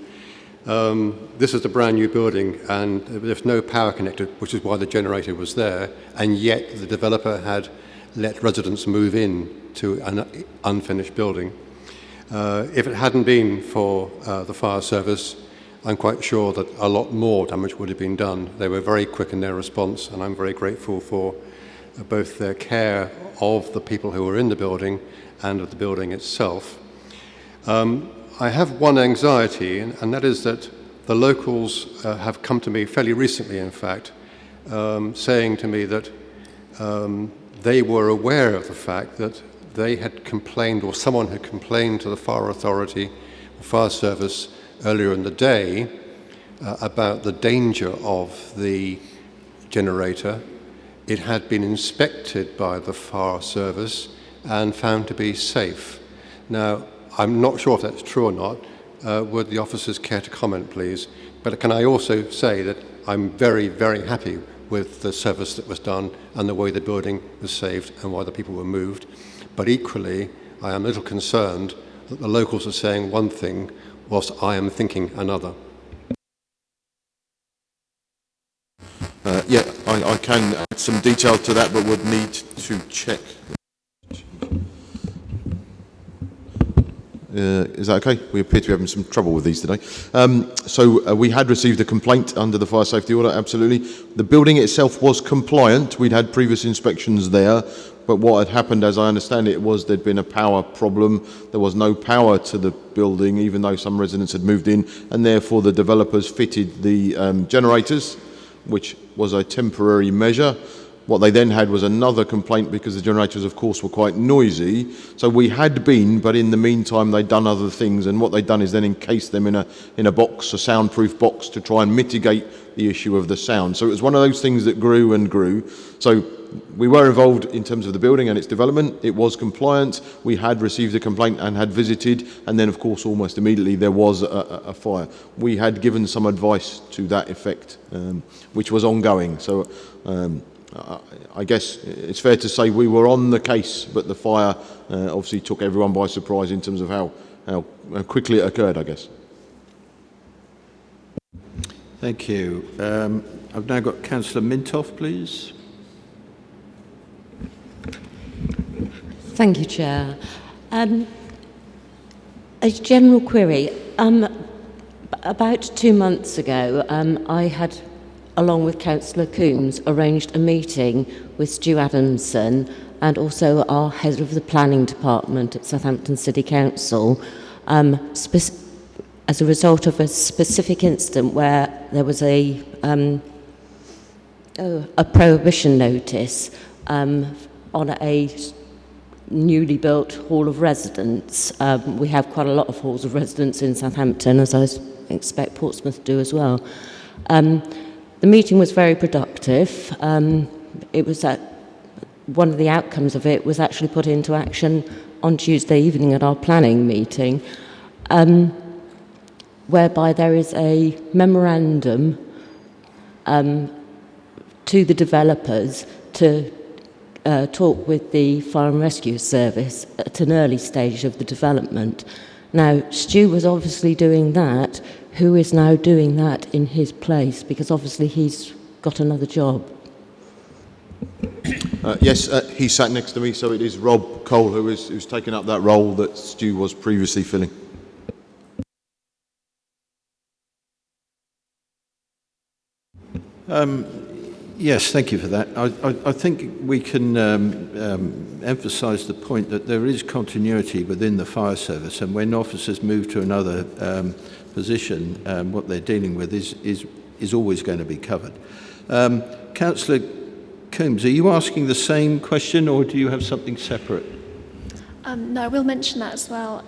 This is a brand new building and there's no power connected, which is why the generator was there, and yet the developer had let residents move in to an unfinished building. If it hadn't been for the fire service, I'm quite sure that a lot more damage would have been done. They were very quick in their response, and I'm very grateful for both their care of the people who were in the building and of the building itself. I have one anxiety, and that is that the locals have come to me fairly recently, in fact, saying to me that they were aware of the fact that they had complained, or someone had complained to the fire authority, or fire service, earlier in the day about the danger of the generator. It had been inspected by the fire service and found to be safe. Now, I'm not sure if that's true or not. Would the officers care to comment, please? But can I also say that I'm very, very happy with the service that was done and the way the building was saved and why the people were moved. But equally, I am a little concerned that the locals are saying one thing whilst I am thinking another. Yeah, I can add some detail to that, but would need to check. Is that okay? We appear to be having some trouble with these today. We had received a complaint under the fire safety order, absolutely. The building itself was compliant. We'd had previous inspections there, but what had happened, as I understand it, was there'd been a power problem. There was no power to the building, even though some residents had moved in, and therefore the developers fitted the generators, which was a temporary measure. What they then had was another complaint because the generators, of course, were quite noisy. So we had been, but in the meantime, they'd done other things. And what they'd done is then encased them in a box, a soundproof box, to try and mitigate the issue of the sound. So it was one of those things that grew and grew. So we were involved in terms of the building and its development. It was compliant. We had received a complaint and had visited. And then, of course, almost immediately there was a fire. We had given some advice to that effect, which was ongoing. So I guess it's fair to say we were on the case, but the fire obviously took everyone by surprise in terms of how quickly it occurred, I guess. Thank you. I've now got Councillor Mintoff, please. Thank you, Chair. A general query. About 2 months ago, I had, along with Councillor Coombs, arranged a meeting with Stu Adamson and also our head of the planning department at Southampton City Council, as a result of a specific incident where there was a prohibition notice on a newly built hall of residence. We have quite a lot of halls of residence in Southampton, as I expect Portsmouth do as well. The meeting was very productive. It was one of the outcomes of it was actually put into action on Tuesday evening at our planning meeting, whereby there is a memorandum to the developers to talk with the Fire and Rescue Service at an early stage of the development. Now, Stu was obviously doing that. Who is now doing that in his place? Because obviously he's got another job. Yes, he sat next to me, so it is Rob Cole who's taken up that role that Stu was previously filling. Yes, thank you for that. I think we can emphasise the point that there is continuity within the fire service, and when officers move to another position, what they're dealing with is always going to be covered. Councillor Coombs, are you asking the same question, or do you have something separate? No, I will mention that as well.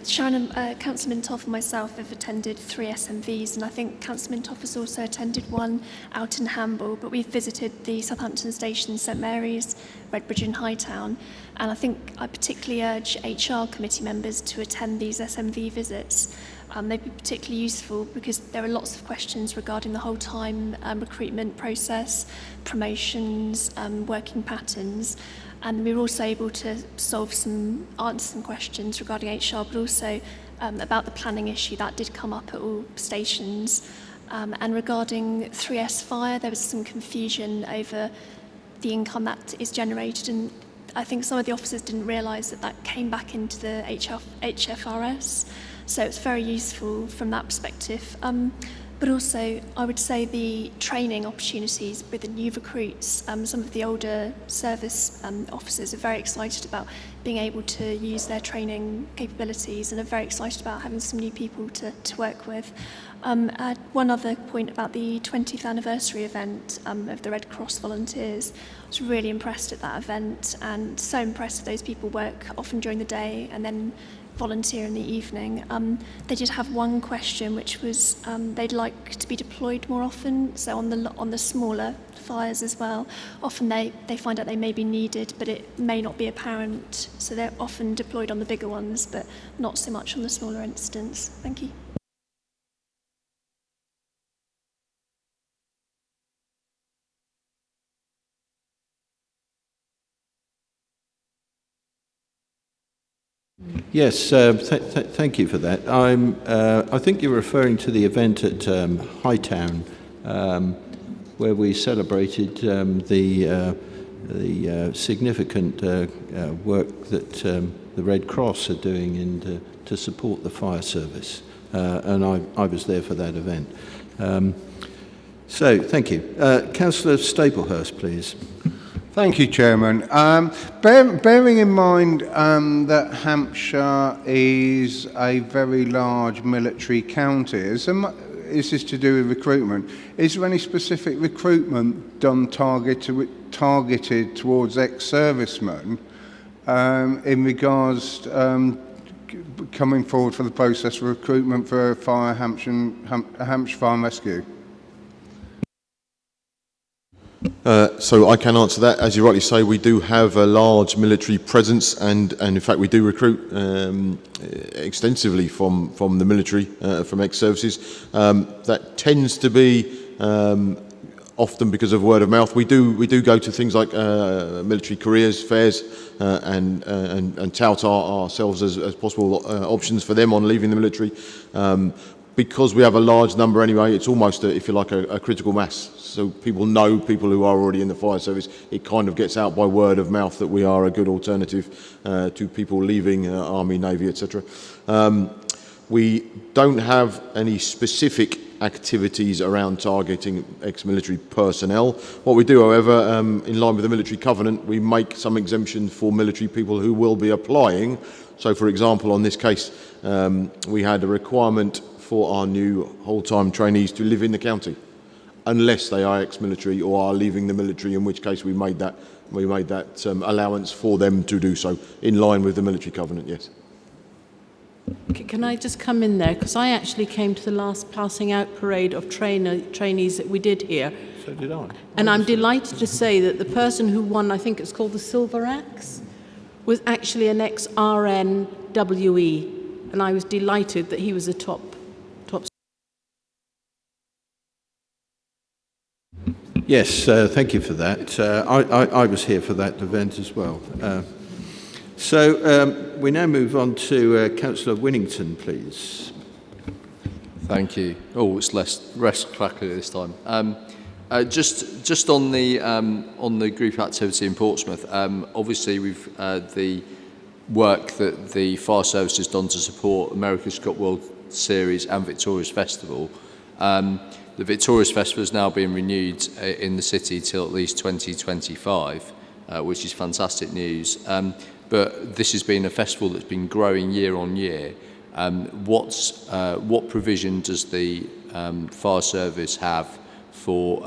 Sharon, Councillor Mintoff and myself have attended 3 SMVs, and I think Councillor Mintoff has also attended one out in Hamble, but we've visited the Southampton Station, St Mary's, Redbridge and Hightown, and I think I particularly urge HR committee members to attend these SMV visits. They'd be particularly useful because there are lots of questions regarding the whole time recruitment process, promotions, working patterns, and we were also able to answer some questions regarding HR, but also about the planning issue that did come up at all stations. And regarding 3S Fire, there was some confusion over the income that is generated, and I think some of the officers didn't realise that came back into the HFRS. So it's very useful from that perspective. But also, I would say the training opportunities with the new recruits, some of the older service officers are very excited about being able to use their training capabilities and are very excited about having some new people to work with. One other point about the 20th anniversary event of the Red Cross volunteers. I was really impressed at that event, and so impressed that those people work often during the day and then volunteer in the evening. They did have one question, which was they'd like to be deployed more often, so on the smaller fires as well. Often they find out they may be needed, but it may not be apparent, so they're often deployed on the bigger ones, but not so much on the smaller incidents. Thank you. Yes, thank you for that. I think you're referring to the event at Hightown, where we celebrated the significant work that the Red Cross are doing to support the fire service, and I was there for that event. So, thank you. Councillor Staplehurst, please. Thank you, Chairman. Bearing in mind that Hampshire is a very large military county, is this to do with recruitment? Is there any specific recruitment done targeted towards ex-servicemen in regards coming forward for the process of recruitment for Hampshire Fire and Rescue? So I can answer that. As you rightly say, we do have a large military presence, and in fact we do recruit extensively from the military, from ex-services. That tends to be often because of word of mouth. We do go to things like military careers fairs and tout ourselves as possible options for them on leaving the military. Because we have a large number anyway, it's almost, if you like, a critical mass. So people know people who are already in the fire service. It kind of gets out by word of mouth that we are a good alternative to people leaving Army, Navy, etc. We don't have any specific activities around targeting ex-military personnel. What we do, however, in line with the military covenant, we make some exemptions for military people who will be applying. So, for example, on this case, we had a requirement for our new whole-time trainees to live in the county, unless they are ex-military or are leaving the military, in which case we made that allowance for them to do so, in line with the military covenant, yes. Can I just come in there? Because I actually came to the last passing out parade of trainees that we did here. So did I. And I'm delighted to say that the person who won, I think it's called the Silver Axe, was actually an ex-RNWE. And I was delighted that he was a top. Yes, thank you for that. I was here for that event as well. So we now move on to Councillor Winnington, please. Thank you. Oh, it's less crackly this time. Just on the group activity in Portsmouth. Obviously, we've the work that the fire service has done to support America's Cup World Series and Victoria's Festival. The Victoria's Festival is now being renewed in the city till at least 2025, which is fantastic news. But this has been a festival that's been growing year on year. What provision does the fire service have for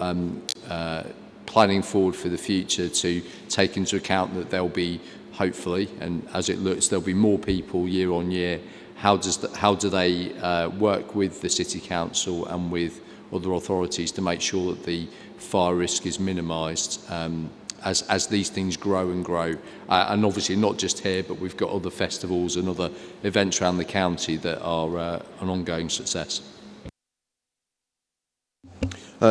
planning forward for the future to take into account that there'll be, hopefully, and as it looks, there'll be more people year on year? How do they work with the City Council and with other authorities to make sure that the fire risk is minimised as these things grow and grow? And obviously not just here, but we've got other festivals and other events around the county that are an ongoing success.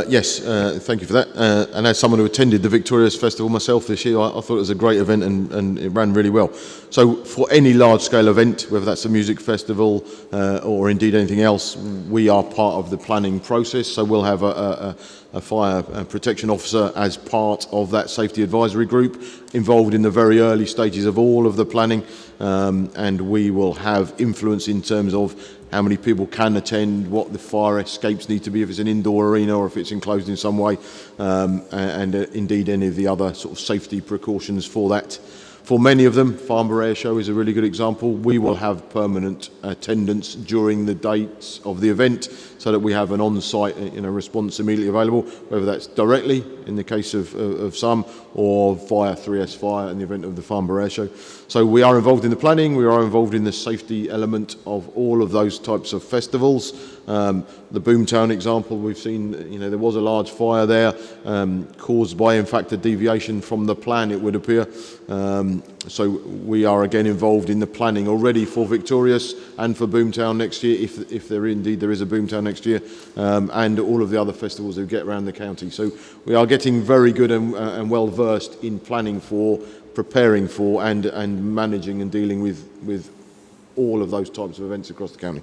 Yes, thank you for that. And as someone who attended the Victoria's Festival myself this year, I thought it was a great event and it ran really well. So for any large-scale event, whether that's a music festival or indeed anything else, we are part of the planning process. So we'll have a fire protection officer as part of that safety advisory group, involved in the very early stages of all of the planning, and we will have influence in terms of how many people can attend, what the fire escapes need to be if it's an indoor arena or if it's enclosed in some way, and indeed any of the other sort of safety precautions for that. For many of them, Farnborough Air Show is a really good example. We will have permanent attendance during the dates of the event so that we have an on-site response immediately available, whether that's directly in the case of some or via 3S Fire in the event of the Farnborough Air Show. So we are involved in the planning, we are involved in the safety element of all of those types of festivals. The Boomtown example, we've seen, there was a large fire there caused by, in fact, a deviation from the plan, it would appear. So we are again involved in the planning already for Victorious and for Boomtown next year, if there is a Boomtown next year, and all of the other festivals that get around the county. So we are getting very good and well versed in planning for, preparing for, and managing and dealing with all of those types of events across the county.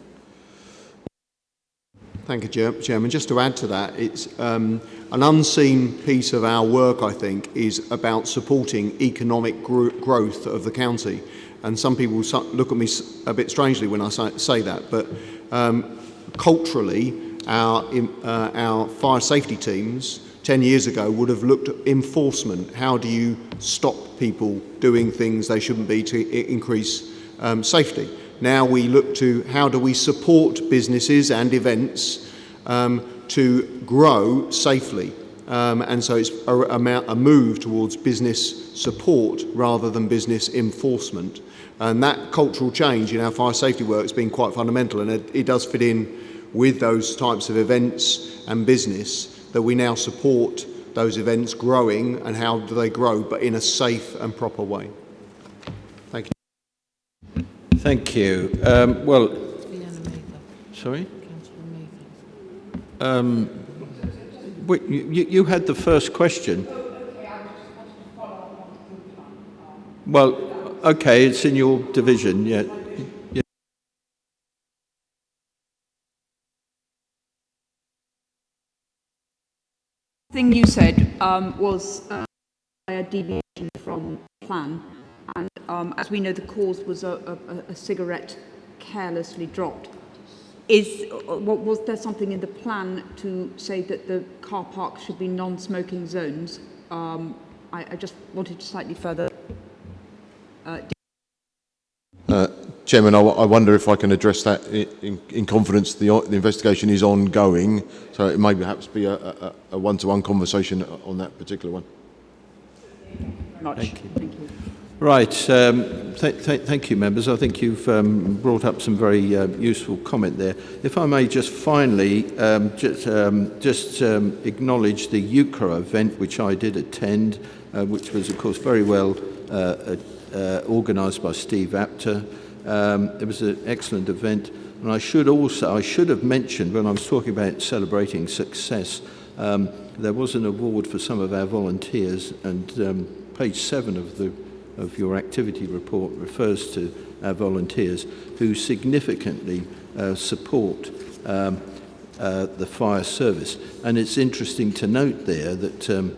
Thank you, Chairman. Just to add to that, it's an unseen piece of our work, I think, is about supporting economic growth of the county. And some people look at me a bit strangely when I say that, but culturally, our fire safety teams 10 years ago would have looked at enforcement. How do you stop people doing things they shouldn't be to increase safety? Now we look to how do we support businesses and events to grow safely. And so it's a move towards business support rather than business enforcement. And that cultural change in our fire safety work has been quite fundamental, and it does fit in with those types of events and business that we now support those events growing, and how do they grow, but in a safe and proper way. Thank you. Thank you. Well, sorry? You had the first question. Well, okay, it's in your division, yeah. Thing you said was a deviation from plan, and as we know, the cause was a cigarette carelessly dropped. Was there something in the plan to say that the car parks should be non-smoking zones? I just wanted to slightly further. Chairman, I wonder if I can address that in confidence. The investigation is ongoing, so it may perhaps be a one-to-one conversation on that particular one. Thank you. Right, thank you, members. I think you've brought up some very useful comment there. If I may just finally just acknowledge the UCRA event, which I did attend, which was, of course, very well organised by Steve Apter. It was an excellent event, and I should have mentioned when I was talking about celebrating success, there was an award for some of our volunteers, and page 7 of your activity report refers to our volunteers who significantly support the fire service. And it's interesting to note there that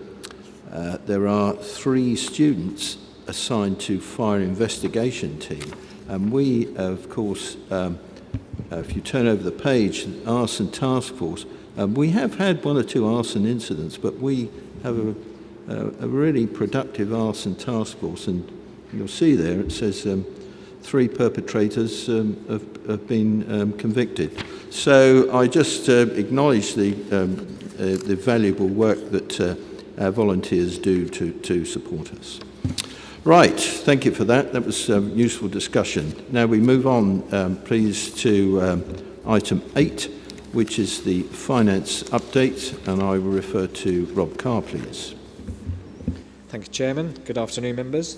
there are 3 students assigned to fire investigation team. And we, of course, if you turn over the page, arson task force, we have had 1 or 2 arson incidents, but we have a really productive arson task force, and you'll see there it says 3 perpetrators have been convicted. So I just acknowledge the valuable work that our volunteers do to support us. Right, thank you for that. That was useful discussion. Now we move on, please, to item 8, which is the finance update, and I will refer to Rob Carr, please. Thank you, Chairman. Good afternoon, members.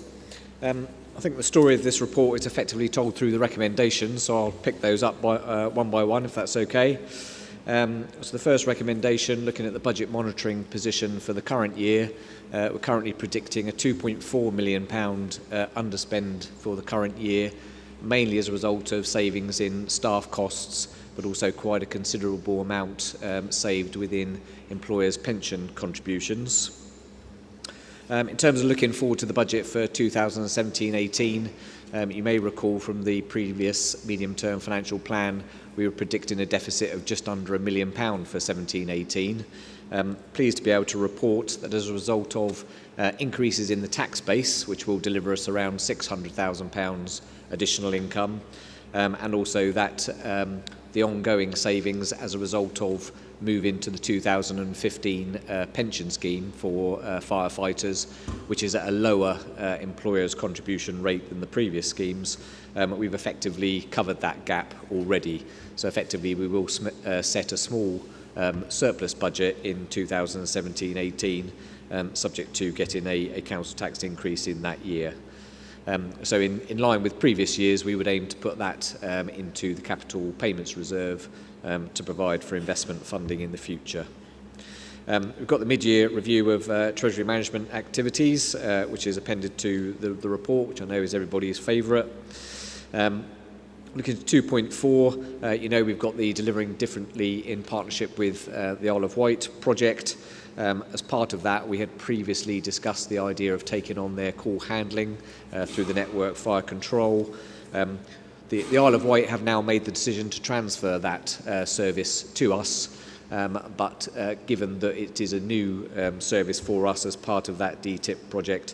I think the story of this report is effectively told through the recommendations, so I'll pick those up one by one, if that's okay. So the first recommendation, looking at the budget monitoring position for the current year, we're currently predicting a £2.4 million underspend for the current year, mainly as a result of savings in staff costs, but also quite a considerable amount saved within employers' pension contributions. In terms of looking forward to the budget for 2017-18, you may recall from the previous medium-term financial plan, we were predicting a deficit of just under £1 million for 17-18. Pleased to be able to report that as a result of increases in the tax base, which will deliver us around £600,000 additional income, and also that the ongoing savings as a result of moving to the 2015 pension scheme for firefighters, which is at a lower employer's contribution rate than the previous schemes. We've effectively covered that gap already. So effectively we will set a small surplus budget in 2017-18, subject to getting a council tax increase in that year. So in line with previous years, we would aim to put that into the capital payments reserve to provide for investment funding in the future. We've got the mid-year review of Treasury management activities, which is appended to the report, which I know is everybody's favourite. Looking at 2.4, you know, we've got the Delivering Differently in partnership with the Isle of Wight project. As part of that, we had previously discussed the idea of taking on their call handling through the network fire control. The Isle of Wight have now made the decision to transfer that service to us, but given that it is a new service for us as part of that DTIP project,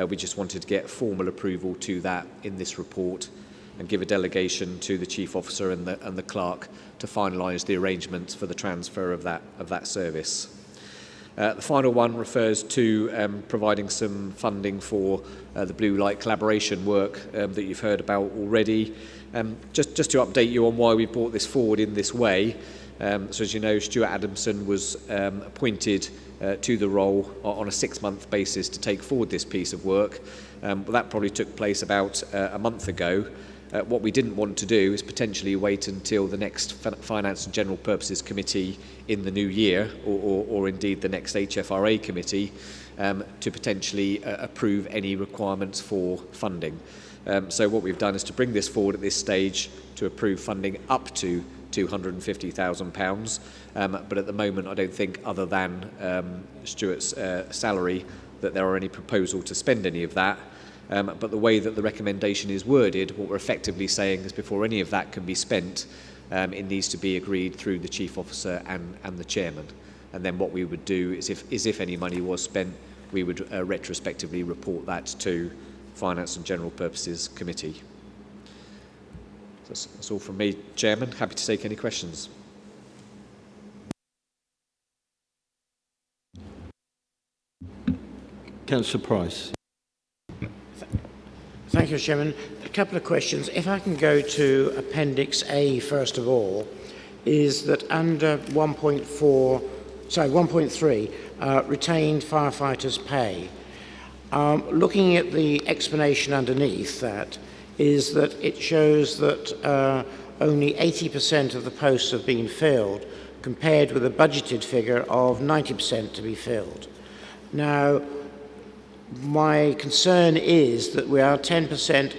we just wanted to get formal approval to that in this report and give a delegation to the Chief Officer and the Clerk to finalise the arrangements for the transfer of that service. The final one refers to providing some funding for the Blue Light collaboration work that you've heard about already. Just to update you on why we brought this forward in this way, so as you know, Stuart Adamson was appointed to the role on a 6-month basis to take forward this piece of work. That probably took place about a month ago. What we didn't want to do is potentially wait until the next Finance and General Purposes Committee in the new year, or indeed the next HFRA committee, to potentially approve any requirements for funding. So what we've done is to bring this forward at this stage to approve funding up to £250,000, but at the moment I don't think, other than Stuart's salary, that there are any proposal to spend any of that. But the way that the recommendation is worded, what we're effectively saying is before any of that can be spent, it needs to be agreed through the Chief Officer and the Chairman. And then what we would do is if any money was spent, we would retrospectively report that to Finance and General Purposes Committee. That's all from me, Chairman. Happy to take any questions. Councillor Price. Thank you, Chairman. A couple of questions. If I can go to Appendix A first of all, is that under 1.3, retained firefighters' pay. Looking at the explanation underneath that, is that it shows that only 80% of the posts have been filled, compared with a budgeted figure of 90% to be filled. Now, my concern is that we are 10%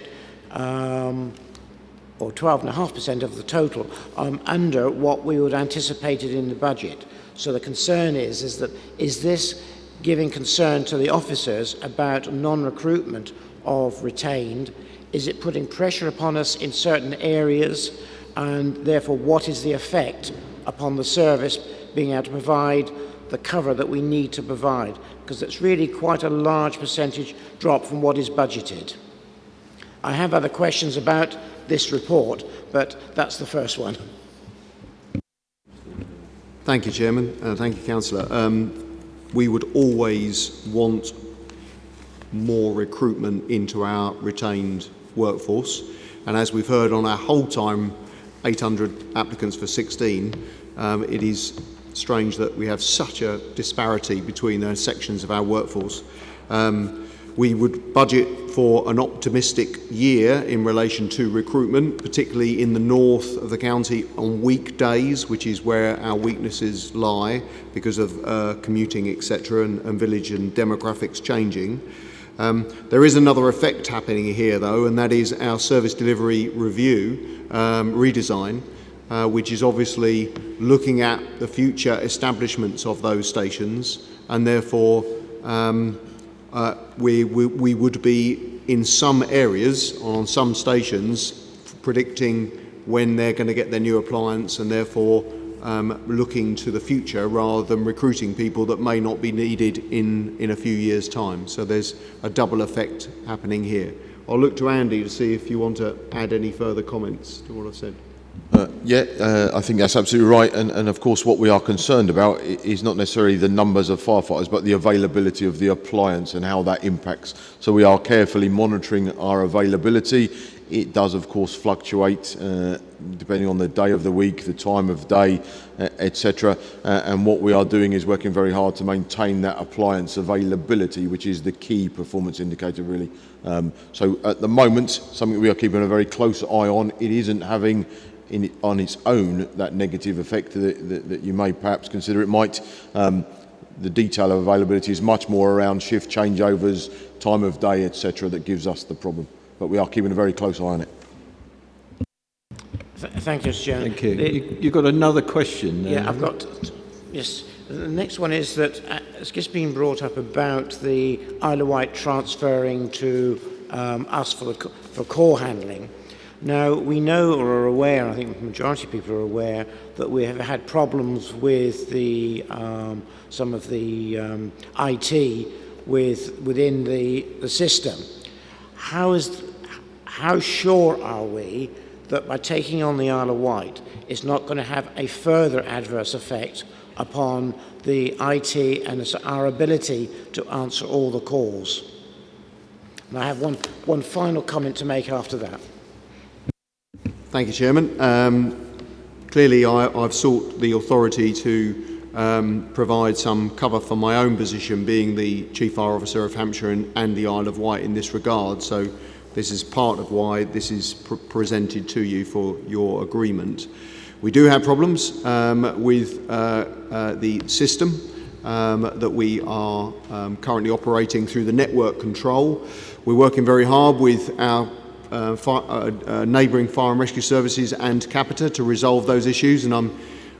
or 12.5% of the total under what we would anticipated in the budget. So the concern is this giving concern to the officers about non-recruitment of retained? Is it putting pressure upon us in certain areas, and therefore what is the effect upon the service being able to provide the cover that we need to provide? Because it's really quite a large percentage drop from what is budgeted. I have other questions about this report, but that's the first one. Thank you, Chairman. Thank you, Councillor. We would always want more recruitment into our retained workforce. And as we've heard on our whole time, 800 applicants for 16, it is strange that we have such a disparity between those sections of our workforce. We would budget for an optimistic year in relation to recruitment, particularly in the north of the county on weekdays, which is where our weaknesses lie because of commuting, etc., and village and demographics changing. There is another effect happening here, though, and that is our service delivery review, redesign, which is obviously looking at the future establishments of those stations, and therefore we would be in some areas, on some stations, predicting when they're going to get their new appliance, and therefore looking to the future rather than recruiting people that may not be needed in a few years' time. So there's a double effect happening here. I'll look to Andy to see if you want to add any further comments to what I've said. I think that's absolutely right, and of course what we are concerned about is not necessarily the numbers of firefighters, but the availability of the appliance and how that impacts. So we are carefully monitoring our availability. It does of course fluctuate depending on the day of the week, the time of day, etc. And what we are doing is working very hard to maintain that appliance availability, which is the key performance indicator really. So at the moment, something we are keeping a very close eye on. It isn't having on its own that negative effect that you may perhaps consider it might. The detail of availability is much more around shift changeovers, time of day, etc., that gives us the problem. But we are keeping a very close eye on it. Thank you, Mr. Chairman. Thank you. You've got another question. Yeah, I've got, yes. The next one is that it's just been brought up about the Isle of Wight transferring to us for core handling. Now, we know or are aware, I think the majority of people are aware, that we have had problems with the some of the IT within the system. How sure are we that by taking on the Isle of Wight, it's not going to have a further adverse effect upon the IT and our ability to answer all the calls? And I have one final comment to make after that. Thank you, Chairman. Clearly, I've sought the authority to provide some cover for my own position, being the Chief Fire Officer of Hampshire and the Isle of Wight in this regard. So this is part of why this is presented to you for your agreement. We do have problems with the system that we are currently operating through the network control. We're working very hard with our neighbouring fire and rescue services and Capita to resolve those issues, and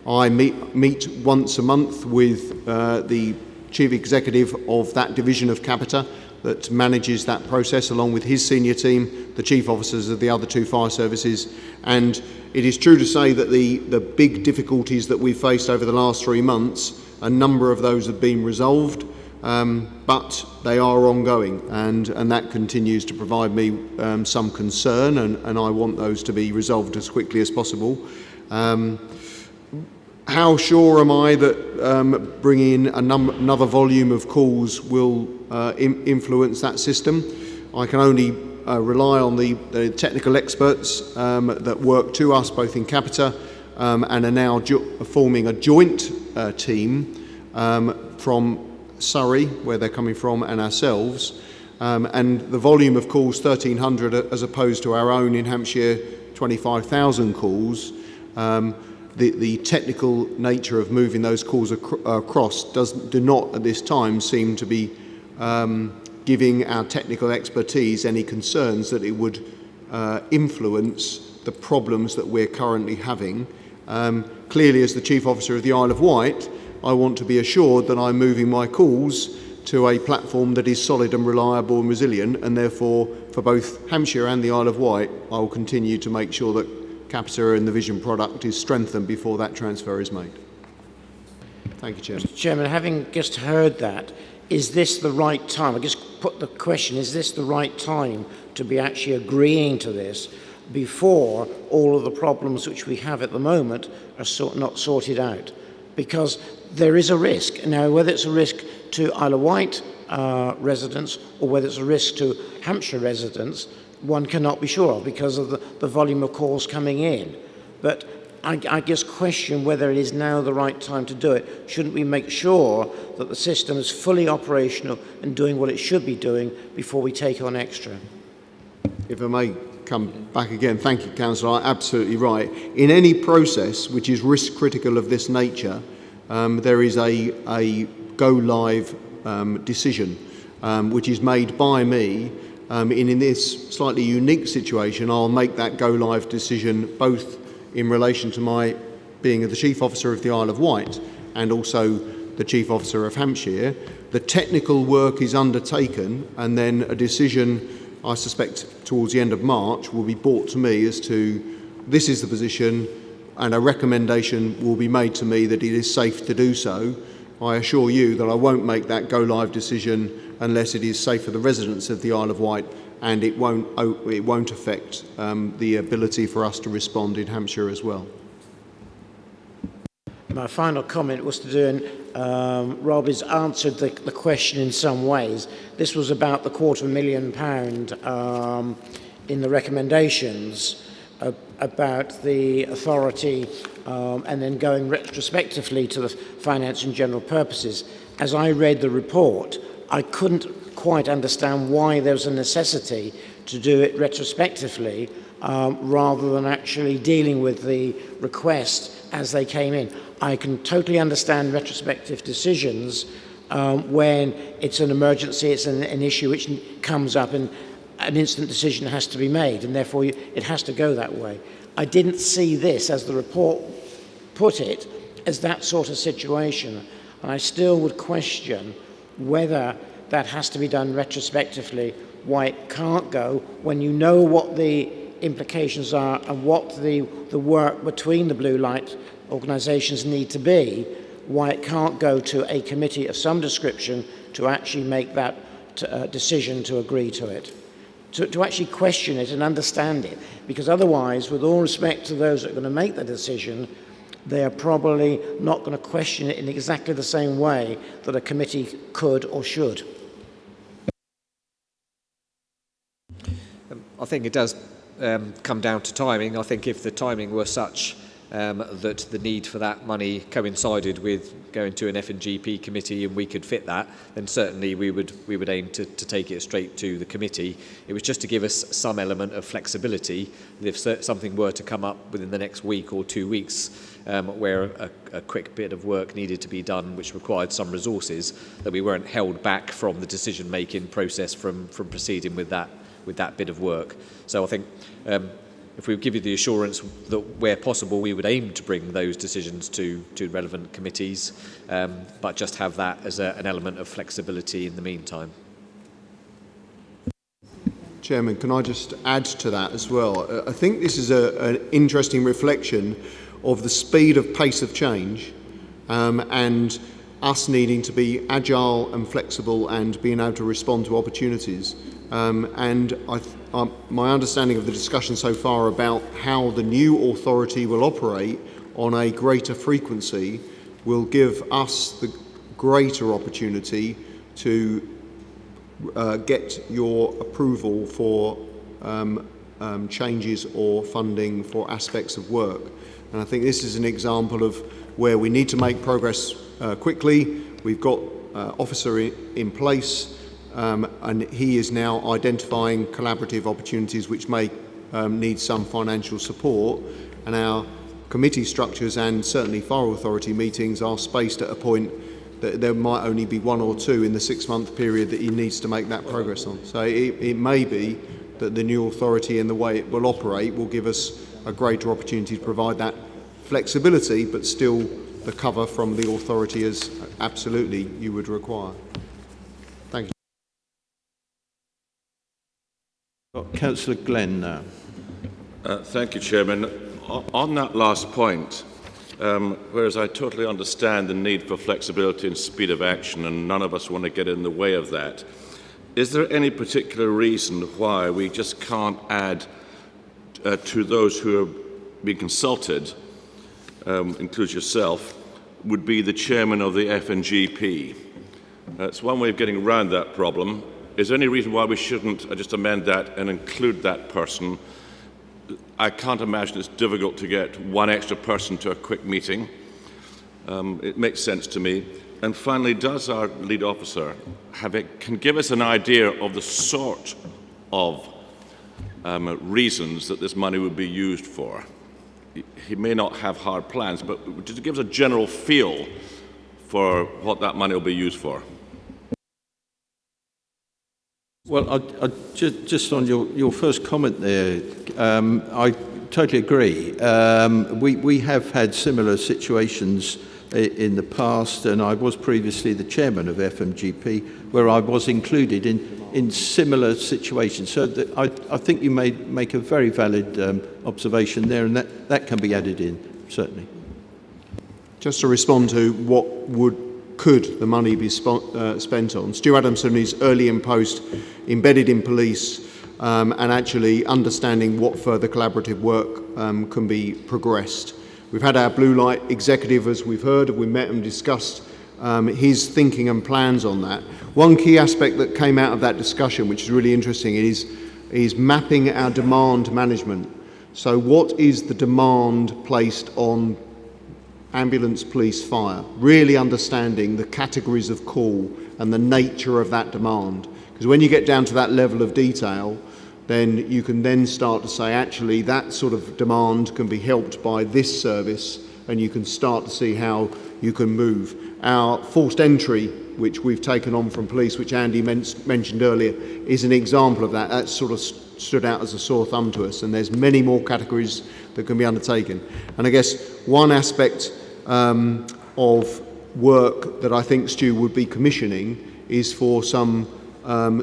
I meet once a month with the Chief Executive of that division of Capita that manages that process, along with his senior team, the chief officers of the other two fire services. And it is true to say that the big difficulties that we've faced over the last 3 months, a number of those have been resolved, but they are ongoing, and that continues to provide me some concern, and I want those to be resolved as quickly as possible. How sure am I that bringing in another volume of calls will influence that system? I can only rely on the technical experts that work to us both in Capita and are now forming a joint team from Surrey, where they're coming from, and ourselves. And the volume of calls, 1,300 as opposed to our own in Hampshire, 25,000 calls. The technical nature of moving those calls across do not at this time seem to be giving our technical expertise any concerns that it would influence the problems that we're currently having. Clearly, as the Chief Officer of the Isle of Wight, I want to be assured that I'm moving my calls to a platform that is solid and reliable and resilient, and therefore for both Hampshire and the Isle of Wight, I will continue to make sure that Capita and the Vision product is strengthened before that transfer is made. Thank you, Chairman. Mr. Chairman, having just heard that, is this the right time? I just put the question, is this the right time to be actually agreeing to this before all of the problems which we have at the moment are not sorted out? Because there is a risk. Now, whether it's a risk to Isle of Wight residents or whether it's a risk to Hampshire residents, one cannot be sure of because of the volume of calls coming in. But I just question whether it is now the right time to do it. Shouldn't we make sure that the system is fully operational and doing what it should be doing before we take on extra? If I may come back again, thank you, Councillor, absolutely right. In any process which is risk critical of this nature, there is a go-live decision which is made by me. In this slightly unique situation, I'll make that go-live decision both in relation to my being the Chief Officer of the Isle of Wight and also the Chief Officer of Hampshire. The technical work is undertaken, and then a decision, I suspect towards the end of March, will be brought to me as to this is the position, and a recommendation will be made to me that it is safe to do so. I assure you that I won't make that go-live decision unless it is safe for the residents of the Isle of Wight, and it won't affect the ability for us to respond in Hampshire as well. My final comment was to do, and Rob has answered the question in some ways. This was about the £250,000 in the recommendations about the authority and then going retrospectively to the finance and general purposes. As I read the report, I couldn't quite understand why there was a necessity to do it retrospectively rather than actually dealing with the request as they came in. I can totally understand retrospective decisions when it's an emergency, it's an issue which comes up and an instant decision has to be made, and therefore it has to go that way. I didn't see this, as the report put it, as that sort of situation. And I still would question whether that has to be done retrospectively, why it can't go when you know what the implications are and what the work between the blue light organisations need to be, why it can't go to a committee of some description to actually make that decision to agree to it. To actually question it and understand it, because otherwise, with all respect to those that are going to make the decision, they are probably not going to question it in exactly the same way that a committee could or should. I think it does come down to timing. I think if the timing were such that the need for that money coincided with going to an F&GP committee and we could fit that, then certainly we would aim to take it straight to the committee. It was just to give us some element of flexibility that if something were to come up within the next week or 2 weeks where a quick bit of work needed to be done which required some resources, that we weren't held back from the decision-making process from proceeding with that bit of work. So I think if we give you the assurance that where possible we would aim to bring those decisions to relevant committees, but just have that as an element of flexibility in the meantime. Chairman, can I just add to that as well? I think this is an interesting reflection of the speed of pace of change and us needing to be agile and flexible and being able to respond to opportunities. My understanding of the discussion so far about how the new authority will operate on a greater frequency will give us the greater opportunity to get your approval for changes or funding for aspects of work. And I think this is an example of where we need to make progress quickly. We've got officer in place. And he is now identifying collaborative opportunities which may need some financial support, and our committee structures and certainly fire authority meetings are spaced at a point that there might only be 1 or 2 in the 6-month period that he needs to make that progress on. So it may be that the new authority and the way it will operate will give us a greater opportunity to provide that flexibility, but still the cover from the authority as absolutely you would require. Thank you. Councillor Glenn now. Thank you, Chairman. On that last point, whereas I totally understand the need for flexibility and speed of action, and none of us want to get in the way of that, is there any particular reason why we just can't add to those who are being consulted, includes yourself, would be the chairman of the F&GP? It's one way of getting around that problem. Is there any reason why we shouldn't just amend that and include that person? I can't imagine it's difficult to get one extra person to a quick meeting. It makes sense to me. And finally, does our lead officer can give us an idea of the sort of reasons that this money would be used for? He may not have hard plans, but just give us a general feel for what that money will be used for. Well, just on your first comment there, I totally agree. We have had similar situations in the past, and I was previously the chairman of FMGP, where I was included in similar situations. So I think you make a very valid observation there, and that can be added in, certainly. Just to respond to what could the money be spent on, Stu Adamson is early in post, embedded in police, and actually understanding what further collaborative work can be progressed. We've had our blue light executive, as we've heard, we met and discussed his thinking and plans on that. One key aspect that came out of that discussion, which is really interesting, is mapping our demand management. So what is the demand placed on ambulance, police, fire? Really understanding the categories of call and the nature of that demand. Because when you get down to that level of detail, then you can then start to say, actually, that sort of demand can be helped by this service, and you can start to see how you can move. Our forced entry, which we've taken on from police, which Andy mentioned earlier, is an example of that. That's sort of stood out as a sore thumb to us, and there's many more categories that can be undertaken. And I guess one aspect of work that I think Stu would be commissioning is for some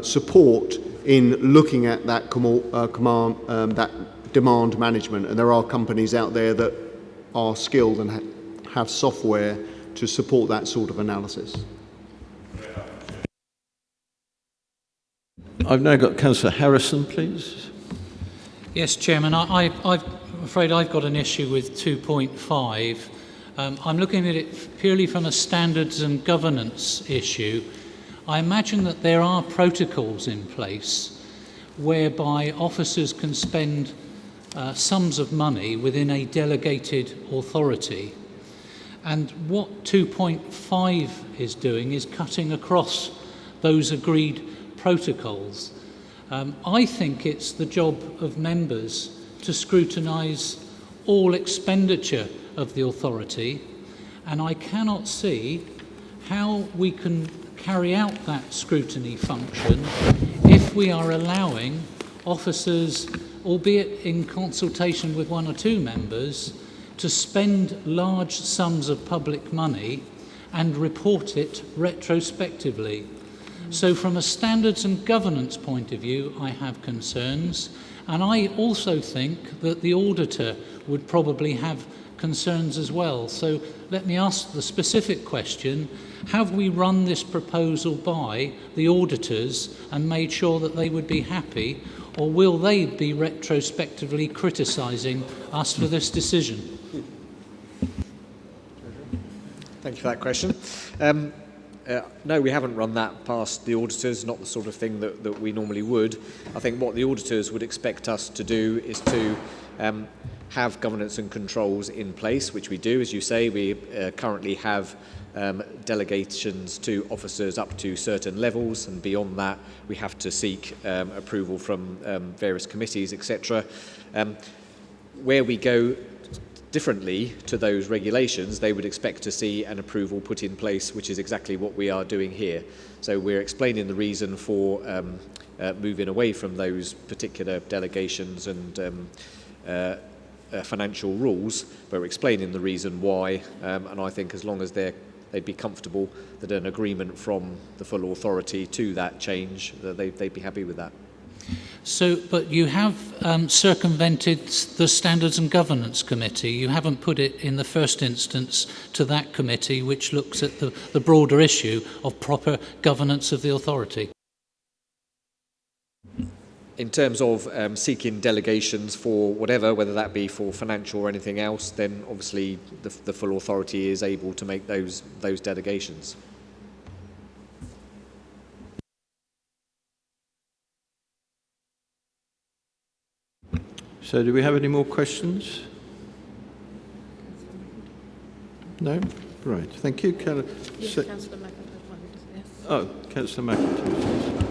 support in looking at that that demand management, and there are companies out there that are skilled and have software to support that sort of analysis. I've now got Councillor Harrison, please. Yes, Chairman, I'm afraid I've got an issue with 2.5. I'm looking at it purely from a standards and governance issue. I imagine that there are protocols in place whereby officers can spend sums of money within a delegated authority. And what 2.5 is doing is cutting across those agreed protocols. I think it's the job of members to scrutinise all expenditure of the authority, and I cannot see how we can carry out that scrutiny function if we are allowing officers, albeit in consultation with one or two members, to spend large sums of public money and report it retrospectively. So from a standards and governance point of view, I have concerns, and I also think that the auditor would probably have concerns as well. So let me ask the specific question: have we run this proposal by the auditors and made sure that they would be happy, or will they be retrospectively criticising us for this decision? Thank you for that question. No, we haven't run that past the auditors, not the sort of thing that we normally would. I think what the auditors would expect us to do is to have governance and controls in place, which we do. As you say, we currently have delegations to officers up to certain levels, and beyond that we have to seek approval from various committees, etc. Where we go differently to those regulations, they would expect to see an approval put in place, which is exactly what we are doing here. So we're explaining the reason for moving away from those particular delegations and financial rules, but we're explaining the reason why, and I think as long as they'd be comfortable that an agreement from the full authority to that change, that they'd be happy with that. So, but you have circumvented the Standards and Governance Committee. You haven't put it in the first instance to that committee, which looks at the broader issue of proper governance of the authority. In terms of seeking delegations for whatever, whether that be for financial or anything else, then obviously the full authority is able to make those delegations. So do we have any more questions? No? Right, thank you. Councillor McIntyre. Yes. Oh, Councillor McIntyre.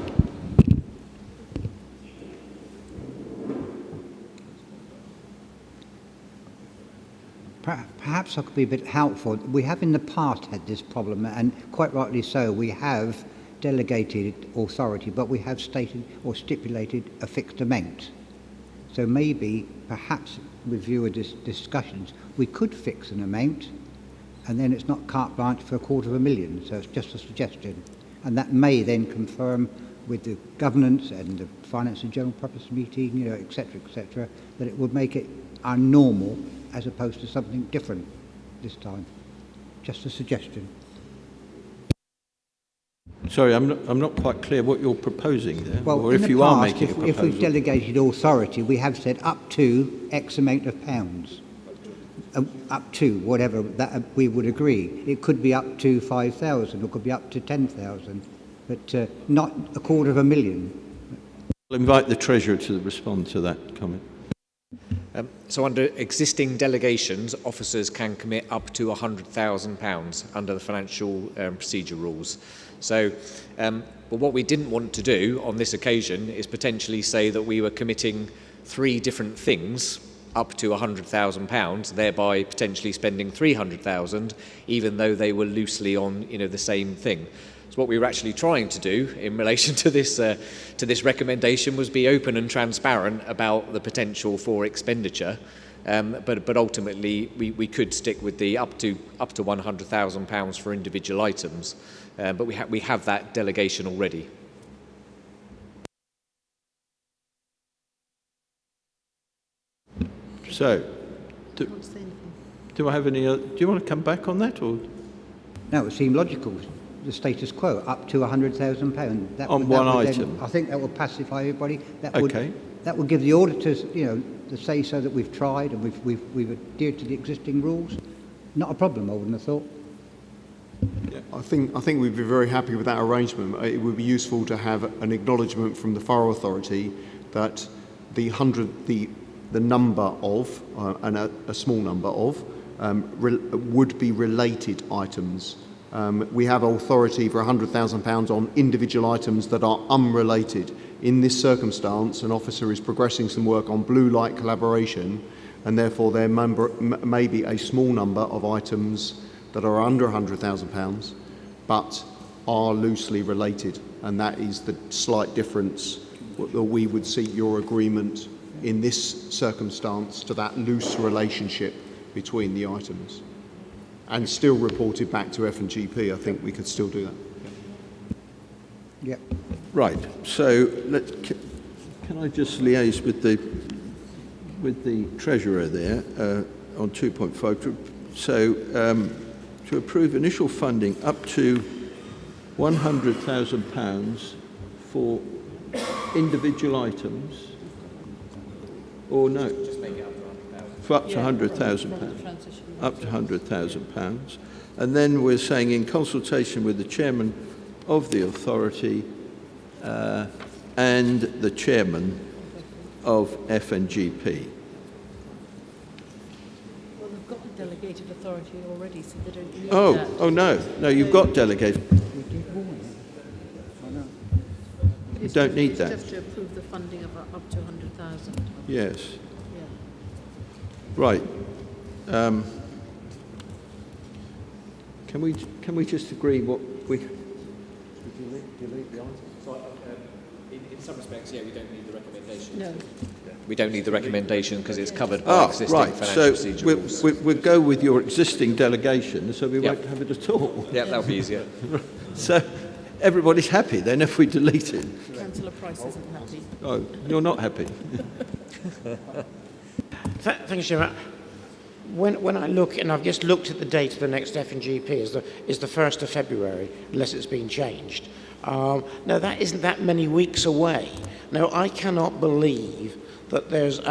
Perhaps I could be a bit helpful. We have in the past had this problem, and quite rightly so. We have delegated authority, but we have stated or stipulated a fixed amount. So maybe, perhaps, with view of this discussions, we could fix an amount, and then it's not carte blanche for $250,000. So it's just a suggestion, and that may then confirm with the governance and the finance and general purpose meeting, etc., that it would make it our normal as opposed to something different this time. Just a suggestion. Sorry, I'm not quite clear what you're proposing there, well, or if you are making a proposal. If we've delegated authority, we have said up to X amount of pounds. Up to whatever that we would agree. It could be up to 5,000, or it could be up to 10,000, but not $250,000. I'll invite the Treasurer to respond to that comment. So under existing delegations, officers can commit up to £100,000 under the financial procedure rules. So but what we didn't want to do on this occasion is potentially say that we were committing 3 different things up to £100,000, thereby potentially spending 300,000, even though they were loosely on the same thing. So what we were actually trying to do in relation to this recommendation was be open and transparent about the potential for expenditure. But ultimately, we could stick with the up to £100,000 for individual items. But we have that delegation already. So, do I have any other, do you want to come back on that? Or? No, it seemed logical, the status quo, up to £100,000. On one item? I think that would pacify everybody. Okay. That would give the auditors, the say-so that we've tried and we've adhered to the existing rules. Not a problem, I wouldn't have thought. Yeah, I think we'd be very happy with that arrangement. It would be useful to have an acknowledgement from the Thorough Authority that the number of, and a small number of, would be related items. We have authority for £100,000 on individual items that are unrelated. In this circumstance, an officer is progressing some work on blue light collaboration, and therefore there may be a small number of items that are under £100,000 but are loosely related, and that is the slight difference that we would seek your agreement in this circumstance to that loose relationship between the items, and still report it back to F&GP. I think we could still do that. Yep. Right. So can I just liaise with the treasurer there on 2.5? So to approve initial funding up to £100,000 for individual items, or no? Just make it up to £100,000. Up to £100,000. And then we're saying, in consultation with the chairman of the authority and the chairman of F&GP. Well, they've got a delegated authority already, so they don't need that. Oh no, you've got delegated. You don't need that. Just to approve the funding of up to 100,000. Yes. Yeah. Right. Can we just agree what we? Delete the item. So, in some respects, yeah, we don't need the recommendation. No. We don't need the recommendation because it's covered by existing financial procedure rules. So we'll go with your existing delegation, so we won't have it at all. Yeah, that'll be easier. So everybody's happy then if we delete it. Councillor Price isn't happy. Oh, you're not happy. Thank you, Chairman. When I look, and I've just looked at the date of the next F&GP, is the 1st of February, unless it's been changed. Now, that isn't that many weeks away. Now, I cannot believe that there's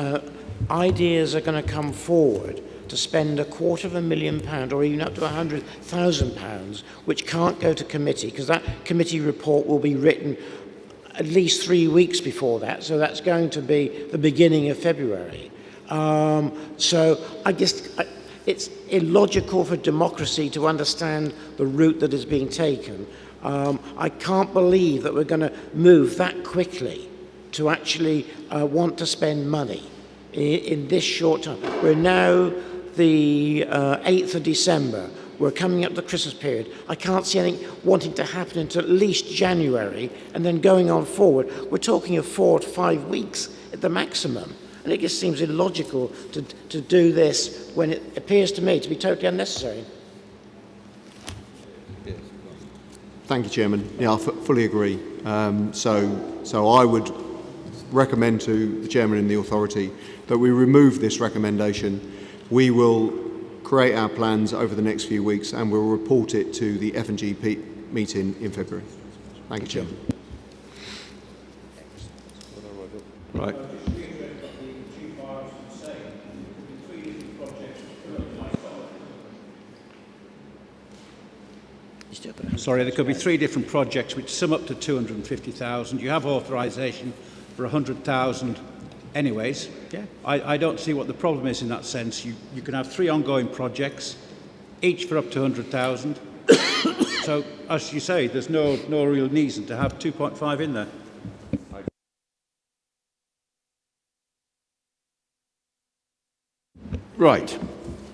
ideas are going to come forward to spend £250,000 or even up to £100,000, which can't go to committee, because that committee report will be written at least 3 weeks before that, so that's going to be the beginning of February. So I guess it's illogical for democracy to understand the route that is being taken. I can't believe that we're going to move that quickly to actually want to spend money in this short time. We're now the 8th of December. We're coming up to the Christmas period. I can't see anything wanting to happen until at least January, and then going on forward. We're talking of 4 to 5 weeks at the maximum. And it just seems illogical to do this when it appears to me to be totally unnecessary. Thank you, Chairman. Yeah, I fully agree. So I would recommend to the Chairman and the authority that we remove this recommendation. We will create our plans over the next few weeks and we'll report it to the F&GP meeting in February. Thank you, Chairman. Right. Sorry, there could be 3 different projects which sum up to 250,000. You have authorisation for 100,000 anyways. Yeah. I don't see what the problem is in that sense. You can have 3 ongoing projects, each for up to 100,000. So, as you say, there's no real reason to have 2.5 in there. Right.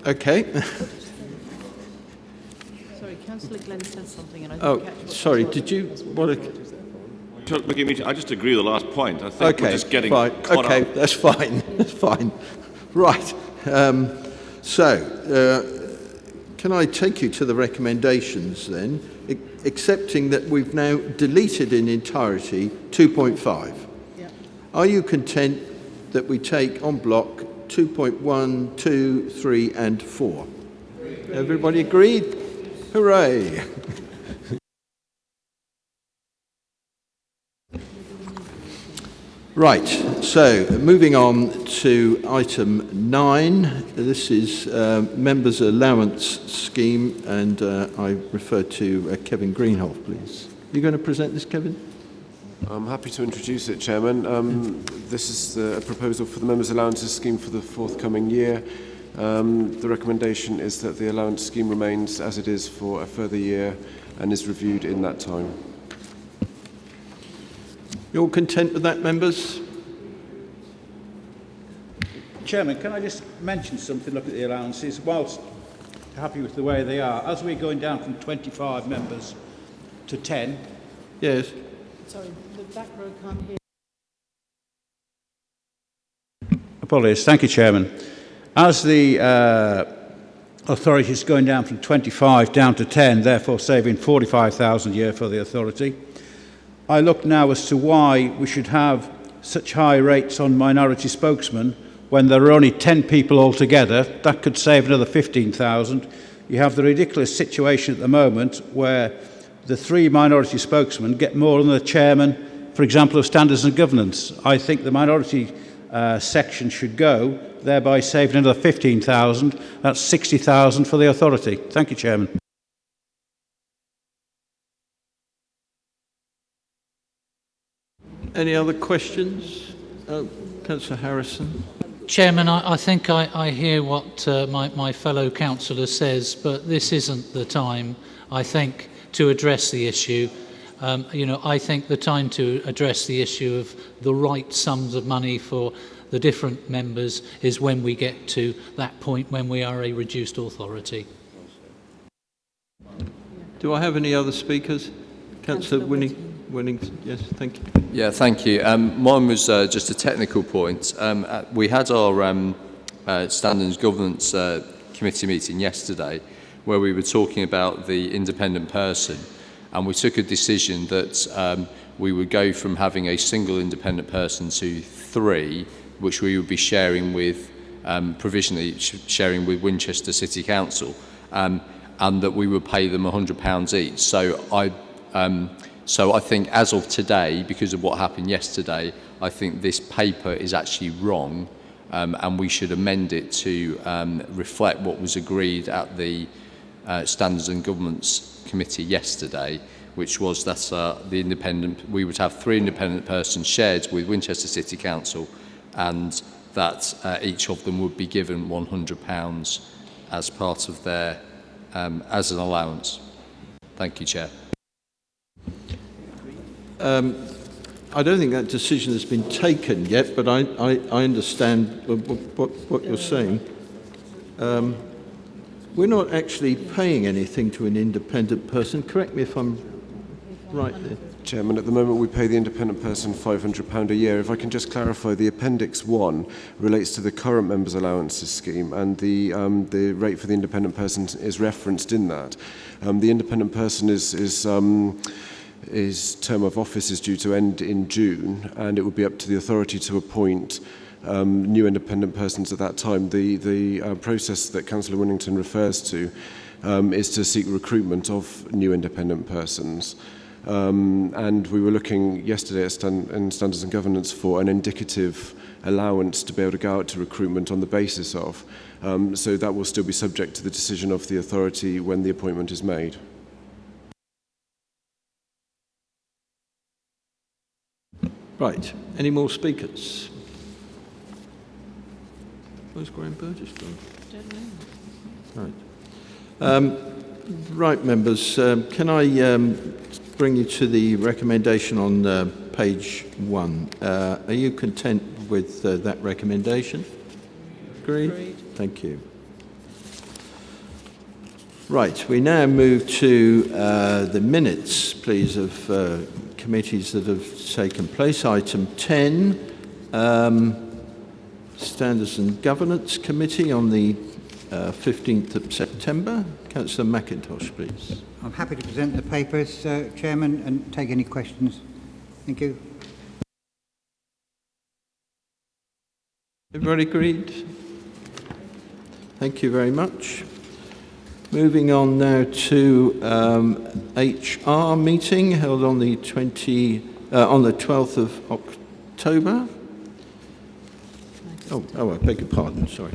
Okay. Sorry, Councillor Glenn said something, and I Oh, didn't catch what sorry, she was. did you want to... Look at me, I just agree with the last point. I think we're just getting fine. caught Okay, up. that's fine. That's fine. Right. Can I take you to the recommendations then, accepting that we've now deleted in entirety 2.5? Yeah. Are you content that we take on block 2.1, 2, 3 and 4? Everybody agreed? Hooray! Right, so moving on to item 9. This is Members' Allowance Scheme, and I refer to Kevin Greenhoff, please. Are you going to present this, Kevin? I'm happy to introduce it, Chairman. This is a proposal for the Members' Allowances Scheme for the forthcoming year. The recommendation is that the allowance scheme remains as it is for a further year and is reviewed in that time. You all content with that, members? Chairman, can I just mention something, look at the allowances? Whilst happy with the way they are, as we're going down from 25 members to 10... Yes. Sorry, the back row can't hear. Apologies. Thank you, Chairman. As the authority is going down from 25 down to 10, therefore saving 45,000 a year for the authority, I look now as to why we should have such high rates on minority spokesmen when there are only 10 people altogether. That could save another 15,000. You have the ridiculous situation at the moment where the 3 minority spokesmen get more than the chairman, for example, of Standards and Governance. I think the minority section should go, thereby saving another 15,000. That's 60,000 for the authority. Thank you, Chairman. Any other questions? Oh, Councillor Harrison. Chairman, I think I hear what my fellow councillor says, but this isn't the time, I think, to address the issue. I think the time to address the issue of the right sums of money for the different members is when we get to that point when we are a reduced authority. Do I have any other speakers? Councillor Winnington, yes, thank you. Yeah, thank you. Mine was just a technical point. We had our Standards Governance Committee meeting yesterday where we were talking about the independent person, and we took a decision that we would go from having a single independent person to 3, which we would be sharing with, provisionally sharing with Winchester City Council, and that we would pay them £100 each. So I think as of today, because of what happened yesterday, I think this paper is actually wrong, and we should amend it to reflect what was agreed at the Standards and Governance Committee yesterday, which was that we would have 3 independent persons shared with Winchester City Council, and that each of them would be given £100 as part of their as an allowance. Thank you, Chair. I don't think that decision has been taken yet, but I understand what you're saying. We're not actually paying anything to an independent person. Correct me if I'm right there. Chairman, at the moment we pay the independent person £500 a year. If I can just clarify, the Appendix 1 relates to the current Members' Allowances Scheme, and the rate for the independent person is referenced in that. The independent person his term of office is due to end in June, and it would be up to the authority to appoint new independent persons at that time. The process that Councillor Winnington refers to is to seek recruitment of new independent persons. And we were looking yesterday in Standards and Governance for an indicative allowance to be able to go out to recruitment on the basis of. So that will still be subject to the decision of the authority when the appointment is made. Right. Any more speakers? Where's Graham Burgess gone? Right. Right, members. Can I bring you to the recommendation on page 1? Are you content with that recommendation? Agreed? Thank you. Right, we now move to the minutes, please, of committees that have taken place. Item 10, Standards and Governance Committee on the 15th of September. Councillor McIntosh, please. I'm happy to present the papers, Chairman, and take any questions. Thank you. Everybody agreed? Thank you very much. Moving on now to HR meeting held on the 12th of October. Oh, I beg your pardon, sorry.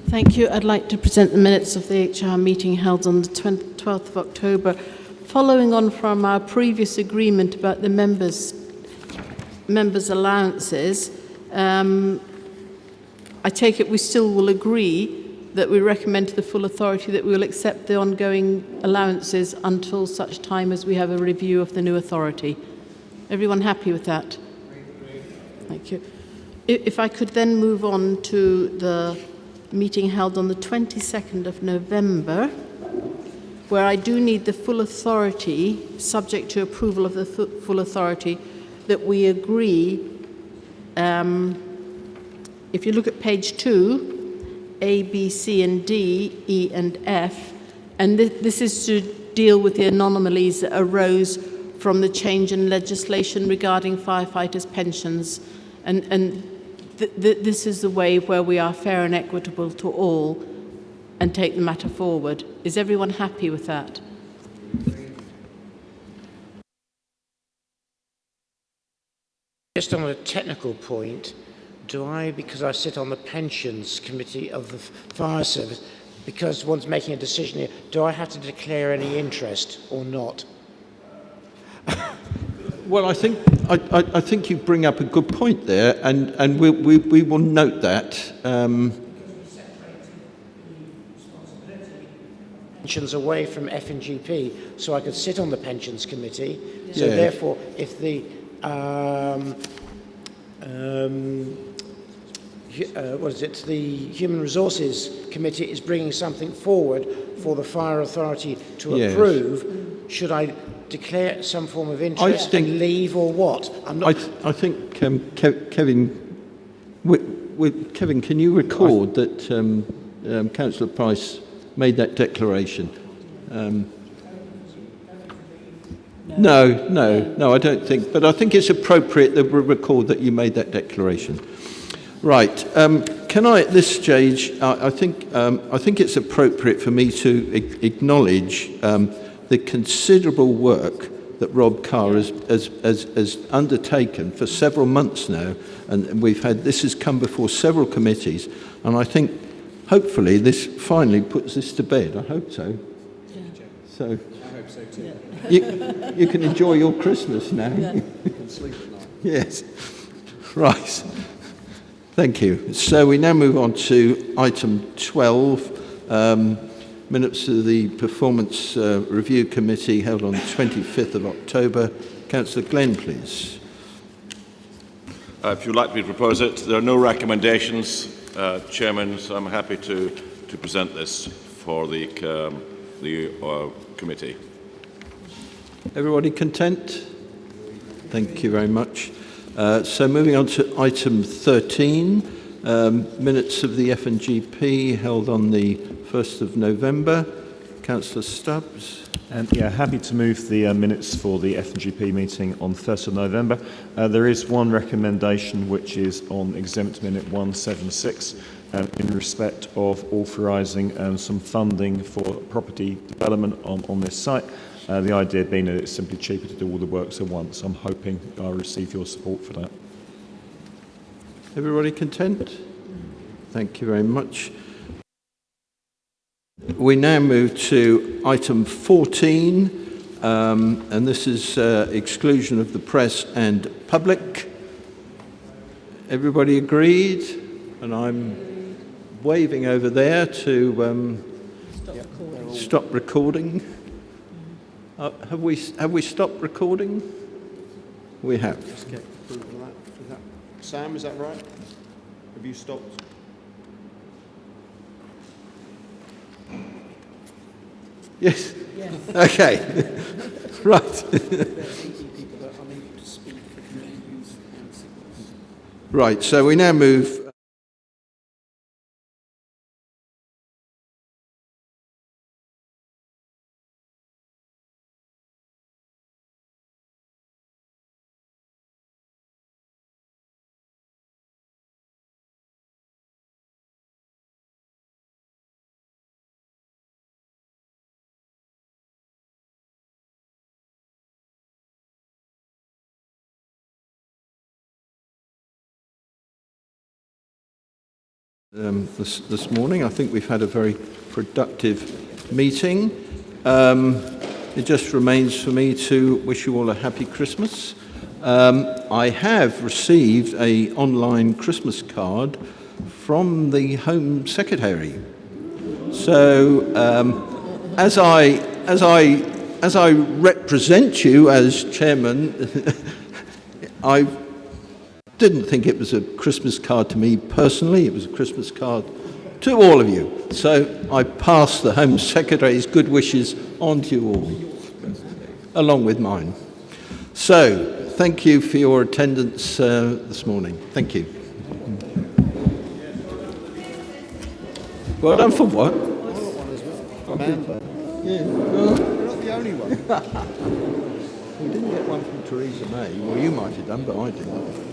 Thank you. I'd like to present the minutes of the HR meeting held on the 12th of October. Following on from our previous agreement about the members' allowances, I take it we still will agree that we recommend to the full authority that we will accept the ongoing allowances until such time as we have a review of the new authority. Everyone happy with that? Thank you. If I could then move on to the meeting held on the 22nd of November, where I do need the full authority, subject to approval of the full authority, that we agree. If you look at page 2, A, B, C, and D, E, and F, and this is to deal with the anomalies that arose from the change in legislation regarding firefighters' pensions, and this is the way where we are fair and equitable to all and take the matter forward. Is everyone happy with that? Just on a technical point, do I, because I sit on the pensions committee of the fire service, because one's making a decision here, do I have to declare any interest or not? Well, I think you bring up a good point there, and we will note that. Pensions away from F&GP, so I could sit on the pensions committee. So Yeah. therefore, if the the Human Resources Committee is bringing something forward for the Fire Authority to Yes. approve, should I declare some form of interest and leave or what? I think, Kevin, Kevin, can you record that Councillor Price made that declaration? No, I don't think. But I think it's appropriate that we record that you made that declaration. Right. Can I, at this stage, I think it's appropriate for me to acknowledge the considerable work that Rob Carr has undertaken for several months now, and this has come before several committees, and I think hopefully this finally puts this to bed. I hope so. Yeah. So. I hope so too. You can enjoy your Christmas now. Yeah. You can sleep at night. Yes. Right. Thank you. So we now move on to item 12, minutes of the Performance Review Committee held on the 25th of October. Councillor Glenn, please. If you'd like me to propose it, there are no recommendations, Chairman, so I'm happy to present this for the committee. Everybody content? Thank you very much. So moving on to item 13, minutes of the F&GP held on the 1st of November. Councillor Stubbs. Happy to move the minutes for the F&GP meeting on 1st of November. There is one recommendation which is on exempt minute 176 in respect of authorising some funding for property development on this site. The idea being that it's simply cheaper to do all the works at once. I'm hoping I'll receive your support for that. Everybody content? Thank you very much. We now move to item 14, and this is exclusion of the press and public. Everybody agreed? And I'm waving over there to stop recording. Have we stopped recording? We have. Let's get approval of that. Sam, is that right? Have you stopped? Yes? Okay. Right. Right, so we now move... This morning. I think we've had a very productive meeting. It just remains for me to wish you all a happy Christmas. I have received an online Christmas card from the Home Secretary. So as I represent you as chairman, I didn't think it was a Christmas card to me personally. It was a Christmas card to all of you. So I pass the Home Secretary's good wishes on to you all, along with mine. So thank you for your attendance this morning. Thank you. Well done for what? Remember. Yeah. Well, you're not the only one. We didn't get one from Theresa May. Well, you might have done, but I didn't.